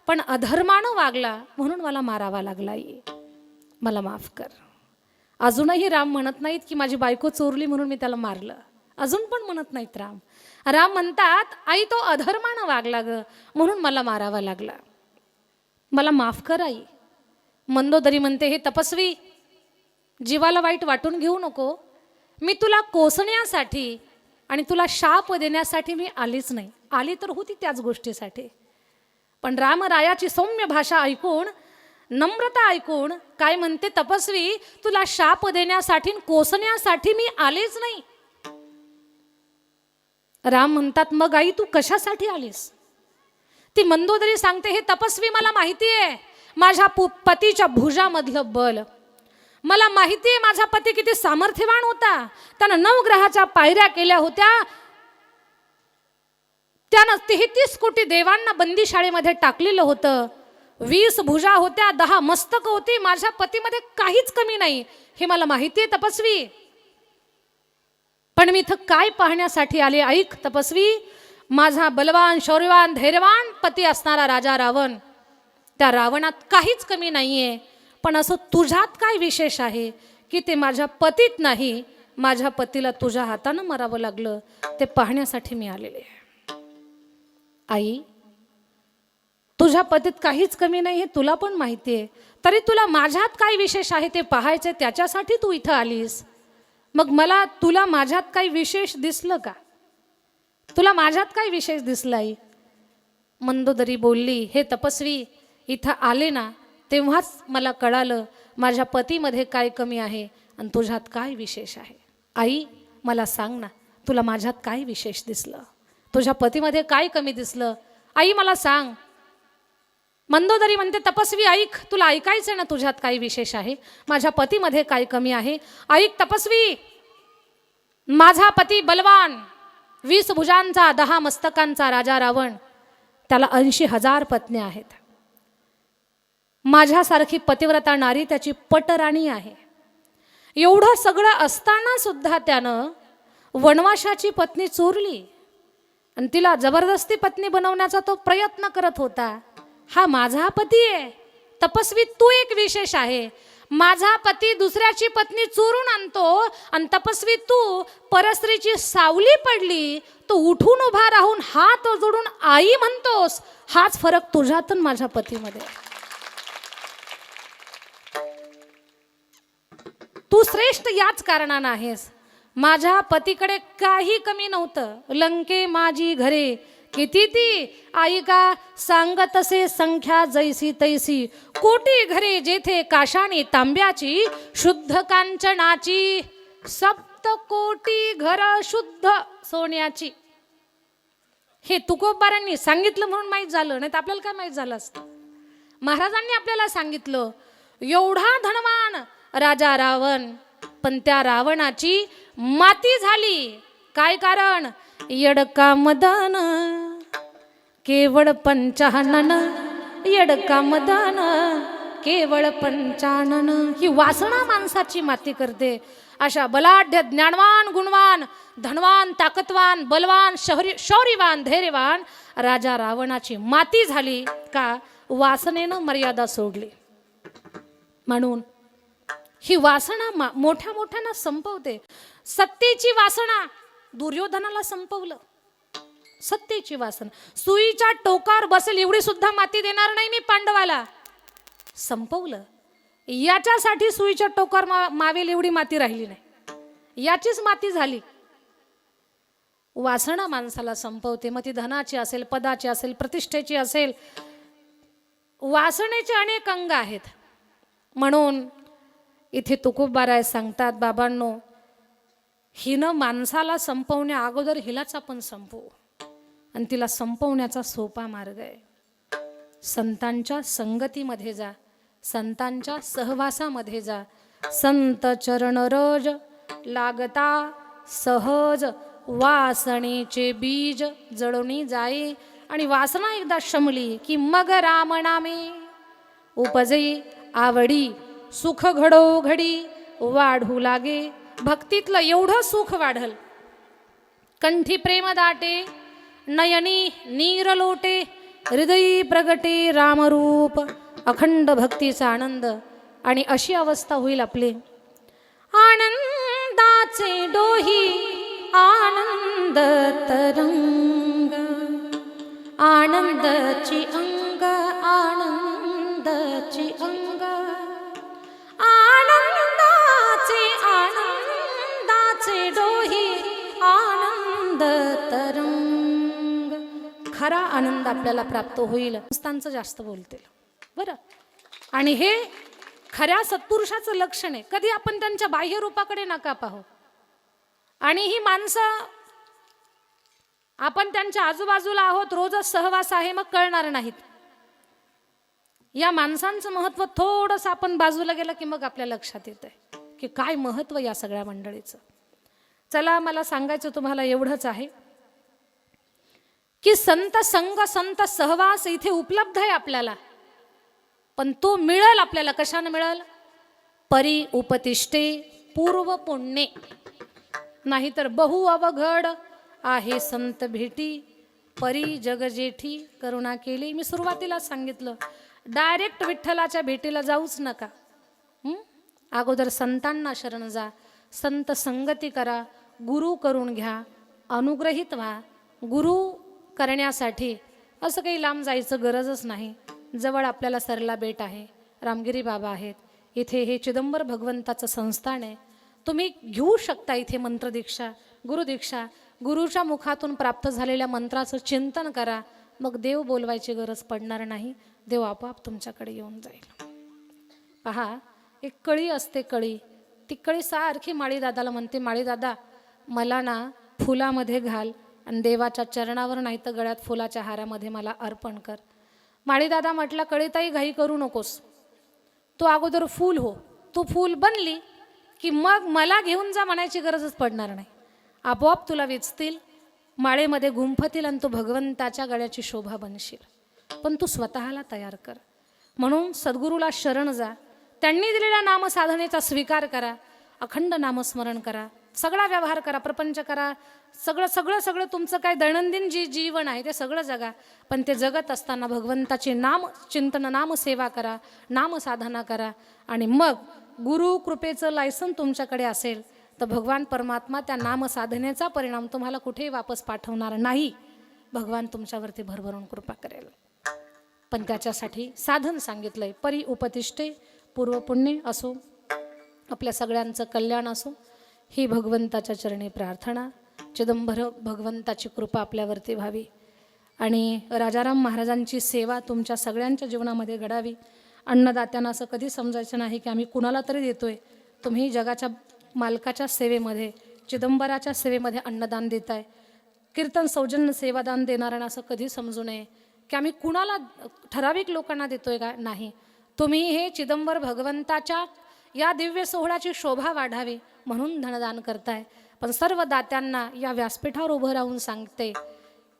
पण अधर्मानं वागला म्हणून मला मारावा लागला. आई मला माफ कर. अजूनही राम म्हणत नाहीत की माझी बायको चोरली म्हणून मी त्याला मारलं. अजून पण म्हणत नाहीत राम. राम म्हणतात, आई तो अधर्मानं वागला ग म्हणून मला मारावा लागला, मला माफ कर आई. मंदोदरी म्हणते, हे तपस्वी जीवाला वाईट वाटून घेऊ नको. मी तुला कोसण्यासाठी आणि तुला शाप देण्यासाठी मी आलीच नाही. आली तर होती त्याच गोष्टीसाठी. पण रामरायाची सौम्य भाषा ऐकून, नम्रता ऐकून काय म्हणते, तपस्वी तुला शाप देण्यासाठी कोसण्यासाठी मी आलेच नाही. राम म्हणतात, मग आई तू कशासाठी आलीस? ती मंदोदरी सांगते, हे तपस्वी मला माहिती आहे माझ्या पतीच्या भुजामधलं बल. मला माहिती आहे माझा पती किती सामर्थ्यवान होता. त्यानं 9 ग्रहाच्या पायऱ्या केल्या होत्या. त्यानं 33 कोटी देवांना बंदीशाळेमध्ये टाकलेलं होतं. 20 भुजा होत्या, 10 मस्तक होती. माझ्या पतीमध्ये काहीच कमी नाही हे मला माहिती आहे तपस्वी. पण मी इथं काय पाहण्यासाठी आले? ऐक तपस्वी, माझा बलवान शौर्यवान धैर्यवान पती असणारा राजा रावण, त्या रावणात काहीच कमी नाहीये. पण असं तुझ्यात काय विशेष आहे की ते माझ्या पतीत नाही, माझ्या पतीला तुझ्या हातानं मारावं लागलं, ते पाहण्यासाठी मी आलेले आहे. आई तुझ्या पतीत काहीच कमी नाही हे तुला पण माहिती आहे, तरी तुला माझ्यात काय विशेष आहे ते पाहायचे, त्याच्यासाठी तू इथं आलीस. मग मला तुला माझ्यात काही विशेष दिसलं का? तुला माझ्यात काय विशेष दिसलं आई? मंदोदरी बोलली, हे तपस्वी इथं आले ना तेव्हाच मला कळालं माझ्या पतीमध्ये काय कमी आहे आणि तुझ्यात काय विशेष आहे. आई मला सांग ना, तुला माझ्यात काय विशेष दिसलं, तुझ्या पतीमध्ये काय कमी दिसलं, आई मला सांग. मंदोदरी म्हणते, तपस्वी ऐक, तुला ऐकायचं ना तुझ्यात काय विशेष आहे, माझ्या पतीमध्ये काय कमी आहे. ऐक तपस्वी, माझा पती बलवान, 20 भुजांचा 10 मस्तकांचा राजा रावण, त्याला 80,000 पत्नी आहेत. माझ्यासारखी पतिव्रता नारी त्याची पटराणी आहे. एवढं सगळं असताना सुद्धा त्यानं वनवासाची पत्नी चोरली आणि तिला जबरदस्ती पत्नी बनवण्याचा तो प्रयत्न करत होता. हा माझा पती आहे. तपस्वी तू एक विशेष आहे. माझा पती दुसऱ्याची पत्नी चोरून आणतो आणि तपस्वी तू परस्त्रीची सावली पडली तू उठून उभा राहून हात जोडून आई म्हणतोस. हाच फरक तुझ्यात आणि माझ्या पतीमध्ये. तू श्रेष्ठ याच कारणानं आहेस. माझ्या पतीकडे काही कमी नव्हतं. लंके माझी घरे किती ती आई का सांगत असे संख्या जैसी तैसी. कोटी घरे जेथे काशाने तांब्याची शुद्ध कांचनाची. 7 कोटी घर शुद्ध सोन्याची. हे तुकोबारांनी सांगितलं म्हणून माहीत झालं, नाही तर आपल्याला काय माहीत झालं असतं. महाराजांनी आपल्याला सांगितलं एवढा धनवान राजा रावण, पण त्या रावणाची माती झाली. काय कारण? यडका मदन केवळ 55. यडका मदन केवळ 55. ही वासना माणसाची माती करते. अशा बलाढ्य ज्ञानवान गुणवान धनवान ताकदवान बलवान शौर्यवान धैर्यवान राजा रावणाची माती झाली का? वासनेनं मर्यादा सोडली. म्हणून ही वासना मोठ्या मोठ्यानं संपवते. सत्तेची वासना दुर्योधनाला संपवलं. सत्तेची वासना, सुईच्या टोकावर बसेल एवढी सुद्धा माती देणार नाही मी पांडवाला, संपवलं. याच्यासाठी सुईच्या टोकावर मावेल एवढी माती राहिली नाही, याचीच माती झाली. वासना माणसाला संपवते. मग ती धनाची असेल, पदाची असेल, प्रतिष्ठेची असेल. वासनेचे अनेक अंग आहेत. म्हणून इथे तुकोबाराय सांगतात, बाबांनो, हिनं माणसाला संपवण्या अगोदर हिलाच आपण संपवू. आणि तिला संपवण्याचा सोपा मार्ग आहे. संतांच्या संगतीमध्ये जा, संतांच्या सहवासामध्ये जा. संत चरण रज लागता सहज वासनेचे बीज जळूनी जाई. आणि वासना एकदा शमली की मग राम नामे उपजे आवडी. सुख घडो घडी वाढू लागे. भक्तीतलं एवढं सुख वाढल. कंठी प्रेम दाटे नयनी नीर लोटे. हृदयी प्रगटे रामरूप. अखंड भक्तीचा आनंद. आणि अशी अवस्था होईल आपली. आनंदाचे डोही आनंद तरंग. आनंदाची अंग आनंदाची अंग. आनंदाचे डोही आनंद तरंग. खरा आनंद आपल्याला प्राप्त होईल. संतांचं जास्त बोलतील बरं. आणि हे खऱ्या सत्पुरुषाचं लक्षण आहे. कधी आपण त्यांच्या बाह्य रूपाकडे नका पाहू. आणि ही माणसं आपण त्यांच्या आजूबाजूला आहोत, रोजच सहवास आहे, मग कळणार नाहीत. या माणसांचं महत्त्व थोडंसं आपण बाजूला गेलं की मग आपल्या लक्षात येतंय की काय महत्त्व या सगळ्या मंडळीचं. चला, मला सांगायचं तुम्हाला एवढंच आहे की संत संग संत सहवास इथे उपलब्ध आहे आपल्याला. पण तो मिळेल आपल्याला कशानं मिळेल? परी उपतिष्ठे पूर्व पुण्ये. नाहीतर बहु अवघड आहे संत भेटी. परी जग जेठी करुणा केली. मी सुरुवातीला सांगितलं, डायरेक्ट विठ्ठलाच्या भेटीला जाऊच नका. अगोदर संतांना शरण जा, संत संगती करा, गुरु करून घ्या, अनुग्रहित व्हा. गुरु करण्यासाठी असं काही लांब जायचं गरजच नाही. जवळ आपल्याला सरला बेट आहे, रामगिरी बाबा आहेत. इथे हे चिदंबर भगवंताचं संस्थान आहे. तुम्ही घेऊ शकता इथे मंत्रदीक्षा, गुरुदीक्षा. गुरुच्या मुखातून प्राप्त झालेल्या मंत्राचं चिंतन करा, मग देव बोलवायची गरज पडणार नाही. देव आपोआप तुमच्याकडे येऊन जाईल. पहा, एक कळी असते, कळी. ती कळी सारखी माळीदादाला म्हणते, माळीदादा मला ना फुलामध्ये घाल आणि देवाच्या चरणावर नाही तर गळ्यात फुलाच्या हारामध्ये मला अर्पण कर. माळीदादा म्हटला, कळीताई घाई करू नकोस, तू अगोदर फूल हो. तू फूल बनली की मग मला घेऊन जा म्हणायची गरजच पडणार नाही. आपोआप तुला वेचतील, माळेमध्ये गुंफतील आणि तू भगवंताच्या गळ्याची शोभा बनशील. पण तू स्वतःला तयार कर. म्हणून सद्गुरूला शरण जा, त्यांनी दिलेल्या नामसाधनेचा स्वीकार करा, अखंड नामस्मरण करा, सगळा व्यवहार करा, प्रपंच करा, सगळं सगळं सगळं तुमचं काय दैनंदिन जीवन आहे ते सगळं जगा. पण ते जगत असताना भगवंताचे नाम चिंतन, नामसेवा करा, नामसाधना करा. आणि मग गुरु कृपेचं लायसन तुमच्याकडे असेल तर भगवान परमात्मा त्या नामसाधनेचा परिणाम तुम्हाला कुठेही वापस पाठवणार नाही. भगवान तुमच्यावरती भरभरून कृपा करेल. पण त्याच्यासाठी साधन सांगितलंय. परी उपतिष्ठे, पूर्वपुण्य असो, आपल्या सगळ्यांचं कल्याण असो, ही भगवंताच्या चरणी प्रार्थना. चिदंबर भगवंताची कृपा आपल्यावरती व्हावी आणि राजाराम महाराजांची सेवा तुमच्या सगळ्यांच्या जीवनामध्ये घडावी. अन्नदात्यांना असं कधी समजायचं नाही की आम्ही कुणाला तरी देतोय. तुम्ही जगाच्या मालकाच्या सेवेमध्ये, चिदंबराच्या सेवेमध्ये अन्नदान देताय. कीर्तन सौजन्य सेवादान देणाऱ्यांना असं कधी समजू नये की आम्ही कुणाला ठराविक लोकांना देतोय का. नाही, तुम्ही हे चिदंबर भगवंताच्या या दिव्य सोहळ्याची शोभा वाढावी म्हणून धनदान करताय. पण सर्व दात्यांना या व्यासपीठावर उभं राहून सांगते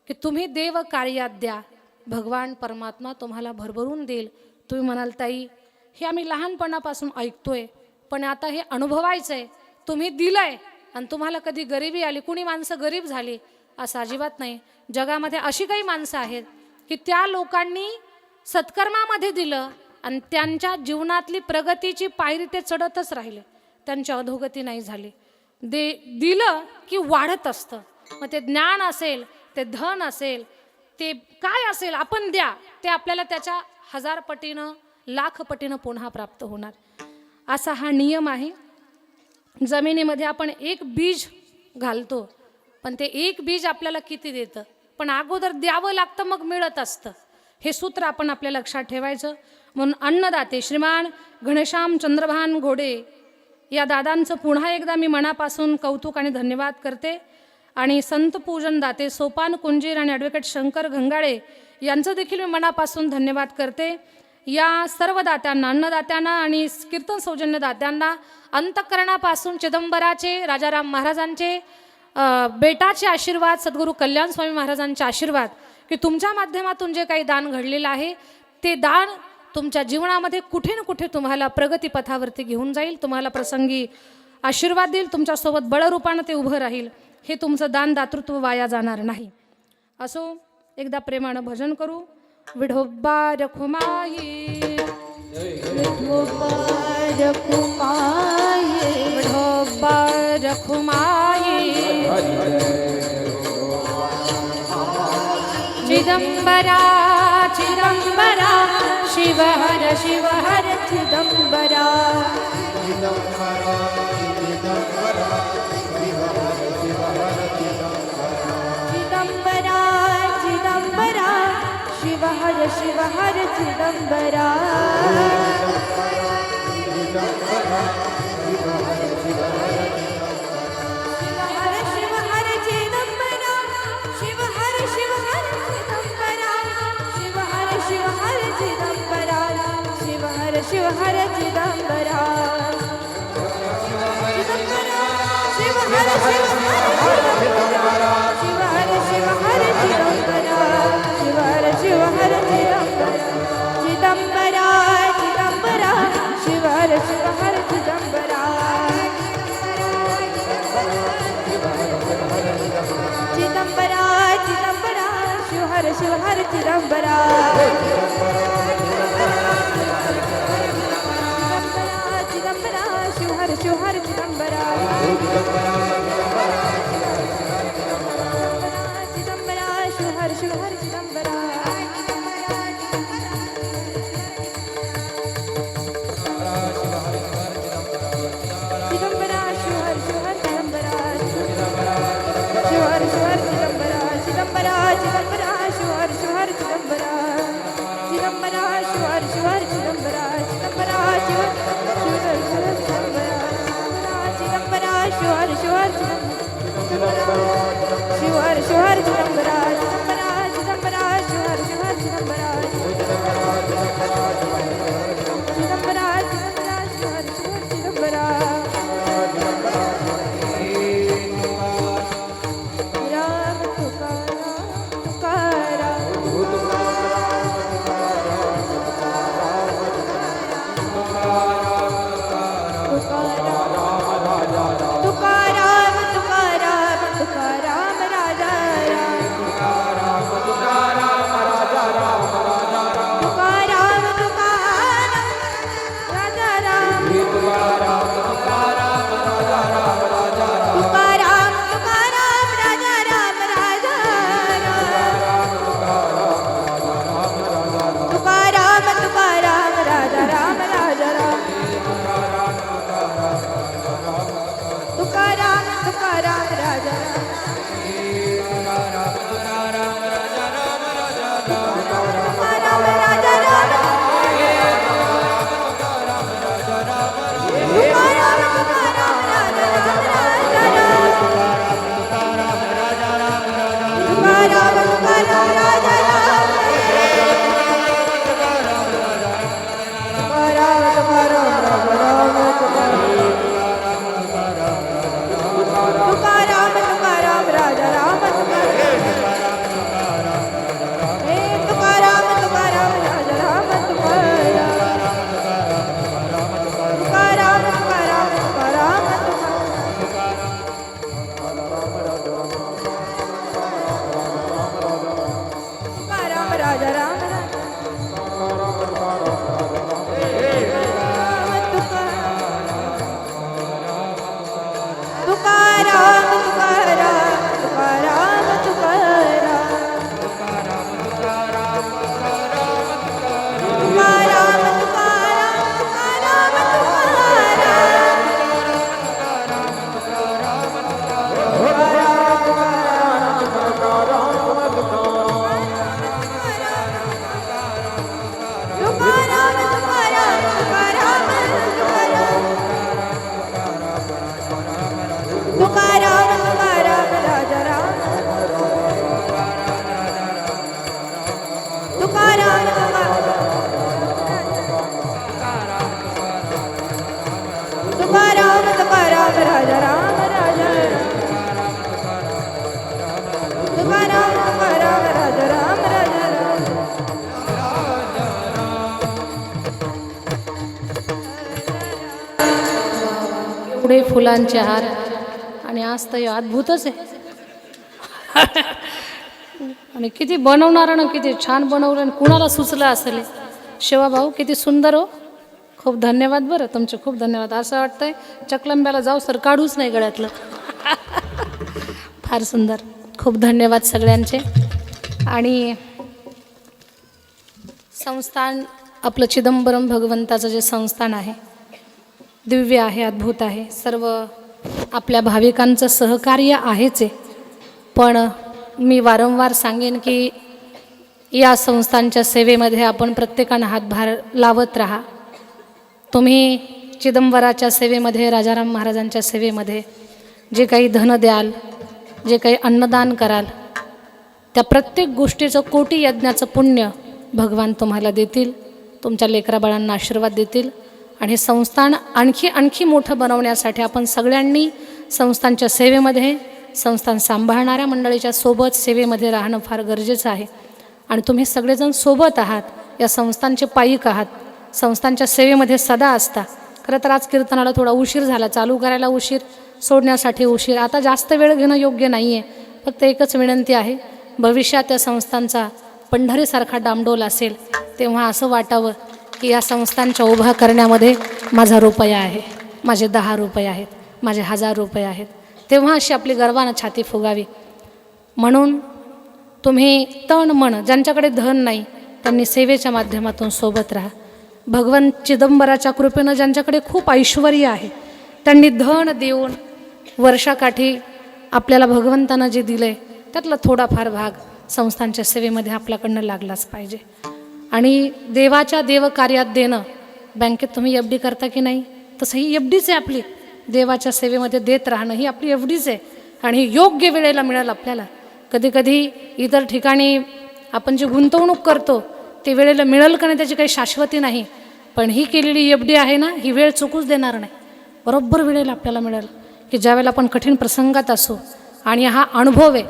की तुम्ही देव कार्यात द्या, भगवान परमात्मा तुम्हाला भरभरून देईल. तुम्ही म्हणाल ताई हे आम्ही लहानपणापासून ऐकतोय पण आता हे अनुभवायचं आहे, तुम्ही दिलंय आणि तुम्हाला कधी गरिबी आली, कुणी माणसं गरीब झाली असं अजिबात नाही. जगामध्ये अशी काही माणसं आहेत की त्या लोकांनी सत्कर्मामध्ये दिलं आणि त्यांच्या जीवनातली प्रगतीची पायरी ते चढतच राहिले, त्यांची अधोगती नाही झाली. दिलं की वाढत असतं. मग ते ज्ञान असेल, ते धन असेल, ते काय असेल, आपण द्या, ते आपल्याला त्याच्या 1000 पटीनं 1,00,000 पटीनं पुन्हा प्राप्त होणार. असा हा नियम आहे. जमिनीमध्ये आपण एक बीज घालतो पण ते एक बीज आपल्याला किती देतं, पण अगोदर द्यावं लागतं मग मिळत असतं. हे सूत्र आपण आपल्या लक्षात ठेवायचं. म्हणून अन्नदाते श्रीमान घनश्याम चंद्रभान घोडे या दादांचं पुन्हा एकदा मी मनापासून कौतुक आणि धन्यवाद करते. आणि संत पूजन दाते सोपान कुंजीर आणि ॲडव्होकेट शंकर घंगाळे यांचं देखील मी मनापासून धन्यवाद करते. या सर्व दात्यांना, अन्नदात्यांना आणि कीर्तन सौजन्य दात्यांना अंतःकरणापासून चिदंबराचे, राजाराम महाराजांचे, बेटाचे आशीर्वाद, सद्गुरू कल्याण स्वामी महाराजांचे आशीर्वाद की तुमच्या माध्यमातून जे काही दान घडलेलं आहे ते दान तुमच्या जीवनामध्ये कुठे ना कुठे तुम्हाला प्रगतीपथावरती घेऊन जाईल, तुम्हाला प्रसंगी आशीर्वाद देईल, तुमच्यासोबत बळरूपानं ते उभं राहील. हे तुमचं दान दातृत्व वाया जाणार नाही. असो, एकदा प्रेमानं भजन करू. विठोबा रखुमाई, विठोबा रखुमाई, विठोबा रखुमाई, चिदंबरा चिदंबरा शिव हर चिदंबरा, चिदंबरा चिदंबरा शिव हर चिदंबरा, शिव हर चिदंबरा, चिदंबरा शिव हर चिदंबरा, शिव हर चिदंबरा, शिव हर चिदंबरा, चिदंबरा चिदंबरा शिव हर चिदंबरा, चिदंबरा चिदंबरा शिव हर चिदंबरा, चिदंबरा शिव हर चिदंबरा, चिदंबरा शिव हर चिदंबरा, चिदंबरा शिव हर चिदंबरा, शिव हर चिदंबरा, चिदंबरा चिदंबरा शिव हर चिदंबरा, चिदंबरा तुकाराम तुकाराम राजा राम तुकाराम तुकाराम राजा राम तुकाराम तुकाराम राजा राम हे तुकाराम तुकाराम राजा राम तुकाराम तुकाराम तुकाराम तुकाराम राजा राम तुकाराम तुकाराम तुकाराम तुकाराम तुकाराम तुकाराम तुकाराम राजा राम तुकाराम तुकाराम तुकाराम राजा राम राजा तुकाराम तुकाराम राजा राम राजा पुढे फुलांचे हार आणि आज तर हे अद्भुतच आहे. आणि किती बनवणारानं किती छान बनवलं आणि कुणाला सुचलं असेल हे. शिवा भाऊ किती सुंदर हो. खूप धन्यवाद बरं तुमचे खूप धन्यवाद. असं वाटतंय चकलंब्याला जाऊ सर काढूच नाही गळ्यातलं. फार सुंदर. खूप धन्यवाद सगळ्यांचे. आणि संस्थान आपलं चिदंबरम भगवंताचं जे संस्थान आहे दिव्य आहे, अद्भुत आहे. सर्व आपल्या भाविकांचं सहकार्य आहेच आहे. पण मी वारंवार सांगेन की या संस्थांच्या सेवेमध्ये आपण प्रत्येकानं हातभार लावत राहा. तुम्ही चिदंबराच्या सेवेमध्ये, राजाराम महाराजांच्या सेवेमध्ये जे काही धन द्याल, जे काही अन्नदान कराल, त्या प्रत्येक गोष्टीचं कोटी यज्ञाचं पुण्य भगवान तुम्हाला देतील. तुमच्या लेकराबाळांना आशीर्वाद देतील. आणि हे संस्थान आणखी मोठं बनवण्यासाठी आपण सगळ्यांनी संस्थांच्या सेवेमध्ये, संस्थान सांभाळणाऱ्या मंडळीच्या सोबत सेवेमध्ये राहणं फार गरजेचं आहे. आणि तुम्ही सगळेजण सोबत आहात, या संस्थांचे पाईक आहात, संस्थांच्या सेवेमध्ये सदा असता. खरं तर आज कीर्तनाला थोडा उशीर झाला, चालू करायला उशीर, सोडण्यासाठी उशीर. आता जास्त वेळ घेणं योग्य नाही आहे. फक्त एकच विनंती आहे, भविष्यात त्या संस्थांचा पंढरीसारखा डामडोल असेल तेव्हा असं वाटावं की या संस्थांच्या उभा करण्यामध्ये माझा रुपया आहे, माझे 10 रुपये आहेत, माझे 1000 रुपये आहेत. तेव्हा अशी आपली गर्वानं छाती फुगावी. म्हणून तुम्ही तन मन, ज्यांच्याकडे धन नाही त्यांनी सेवेच्या माध्यमातून सोबत राहा. भगवान चिदंबराच्या कृपेनं ज्यांच्याकडे खूप ऐश्वर्य आहे त्यांनी धन देऊन वर्षाकाठी आपल्याला भगवंतानं जे दिलं आहे त्यातला थोडाफार भाग संस्थांच्या सेवेमध्ये आपल्याकडनं लागलाच पाहिजे. आणि देवाच्या देवकार्यात देणं, बँकेत तुम्ही एफ डी करता की नाही, तसं ही एफ डीच आहे आपली. देवाच्या सेवेमध्ये देत राहणं ही आपली एफ डीच आहे. आणि ही योग्य वेळेला मिळेल आपल्याला. कधीकधी इतर ठिकाणी आपण जी गुंतवणूक करतो ते वेळेला मिळेल का नाही त्याची काही शाश्वती नाही. पण ही केलेली एफ डी आहे ना, ही वेळ चुकूच देणार नाही. बरोबर वेळेला आपल्याला मिळेल की ज्यावेळेला आपण कठीण प्रसंगात असू. आणि हा अनुभव आहे,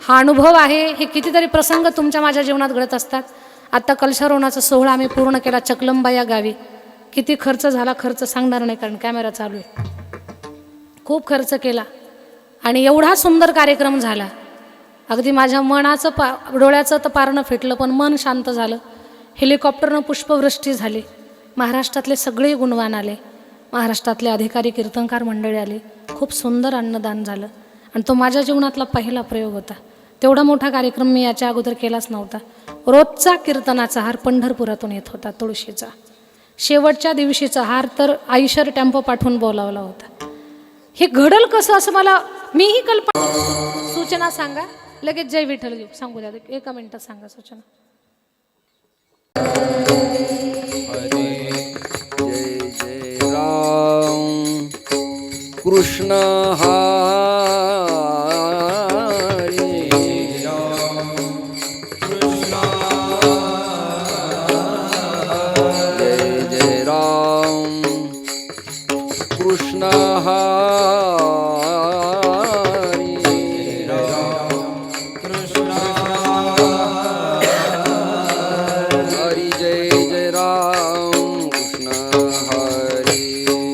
हा अनुभव आहे. हे कितीतरी प्रसंग तुमच्या माझ्या जीवनात घडत असतात. आत्ता कलशारोहणाचा सोहळा आम्ही पूर्ण केला चकलंबा या गावी. किती खर्च झाला खर्च सांगणार नाही कारण कॅमेरा चालू आहे. खूप खर्च केला आणि एवढा सुंदर कार्यक्रम झाला. अगदी माझ्या मनाचं डोळ्याचं तर पारणं फिटलं, पण मन शांत झालं. हेलिकॉप्टरनं पुष्पवृष्टी झाली. महाराष्ट्रातले सगळे गुणवान आले, महाराष्ट्रातले अधिकारी कीर्तनकार मंडळी आले. खूप सुंदर अन्नदान झालं आणि तो माझ्या जीवनातला पहिला प्रयोग होता. तेवढा मोठा कार्यक्रम मी याच्या अगोदर केलाच नव्हता. रोजचा कीर्तनाचा हार पंढरपुरातून येत होता, तुळशीचा. शेवटच्या दिवशीचा हार तर आईशर टेम्पो पाठवून बोलावला होता. हे घडल कसं असं मीही कल्पना. सूचना सांगा लगेच. जय विठ्ठल घेऊ सांगू द्या, एका मिनिटात सांगा सूचना. जय जय राम कृष्ण हरी राम राम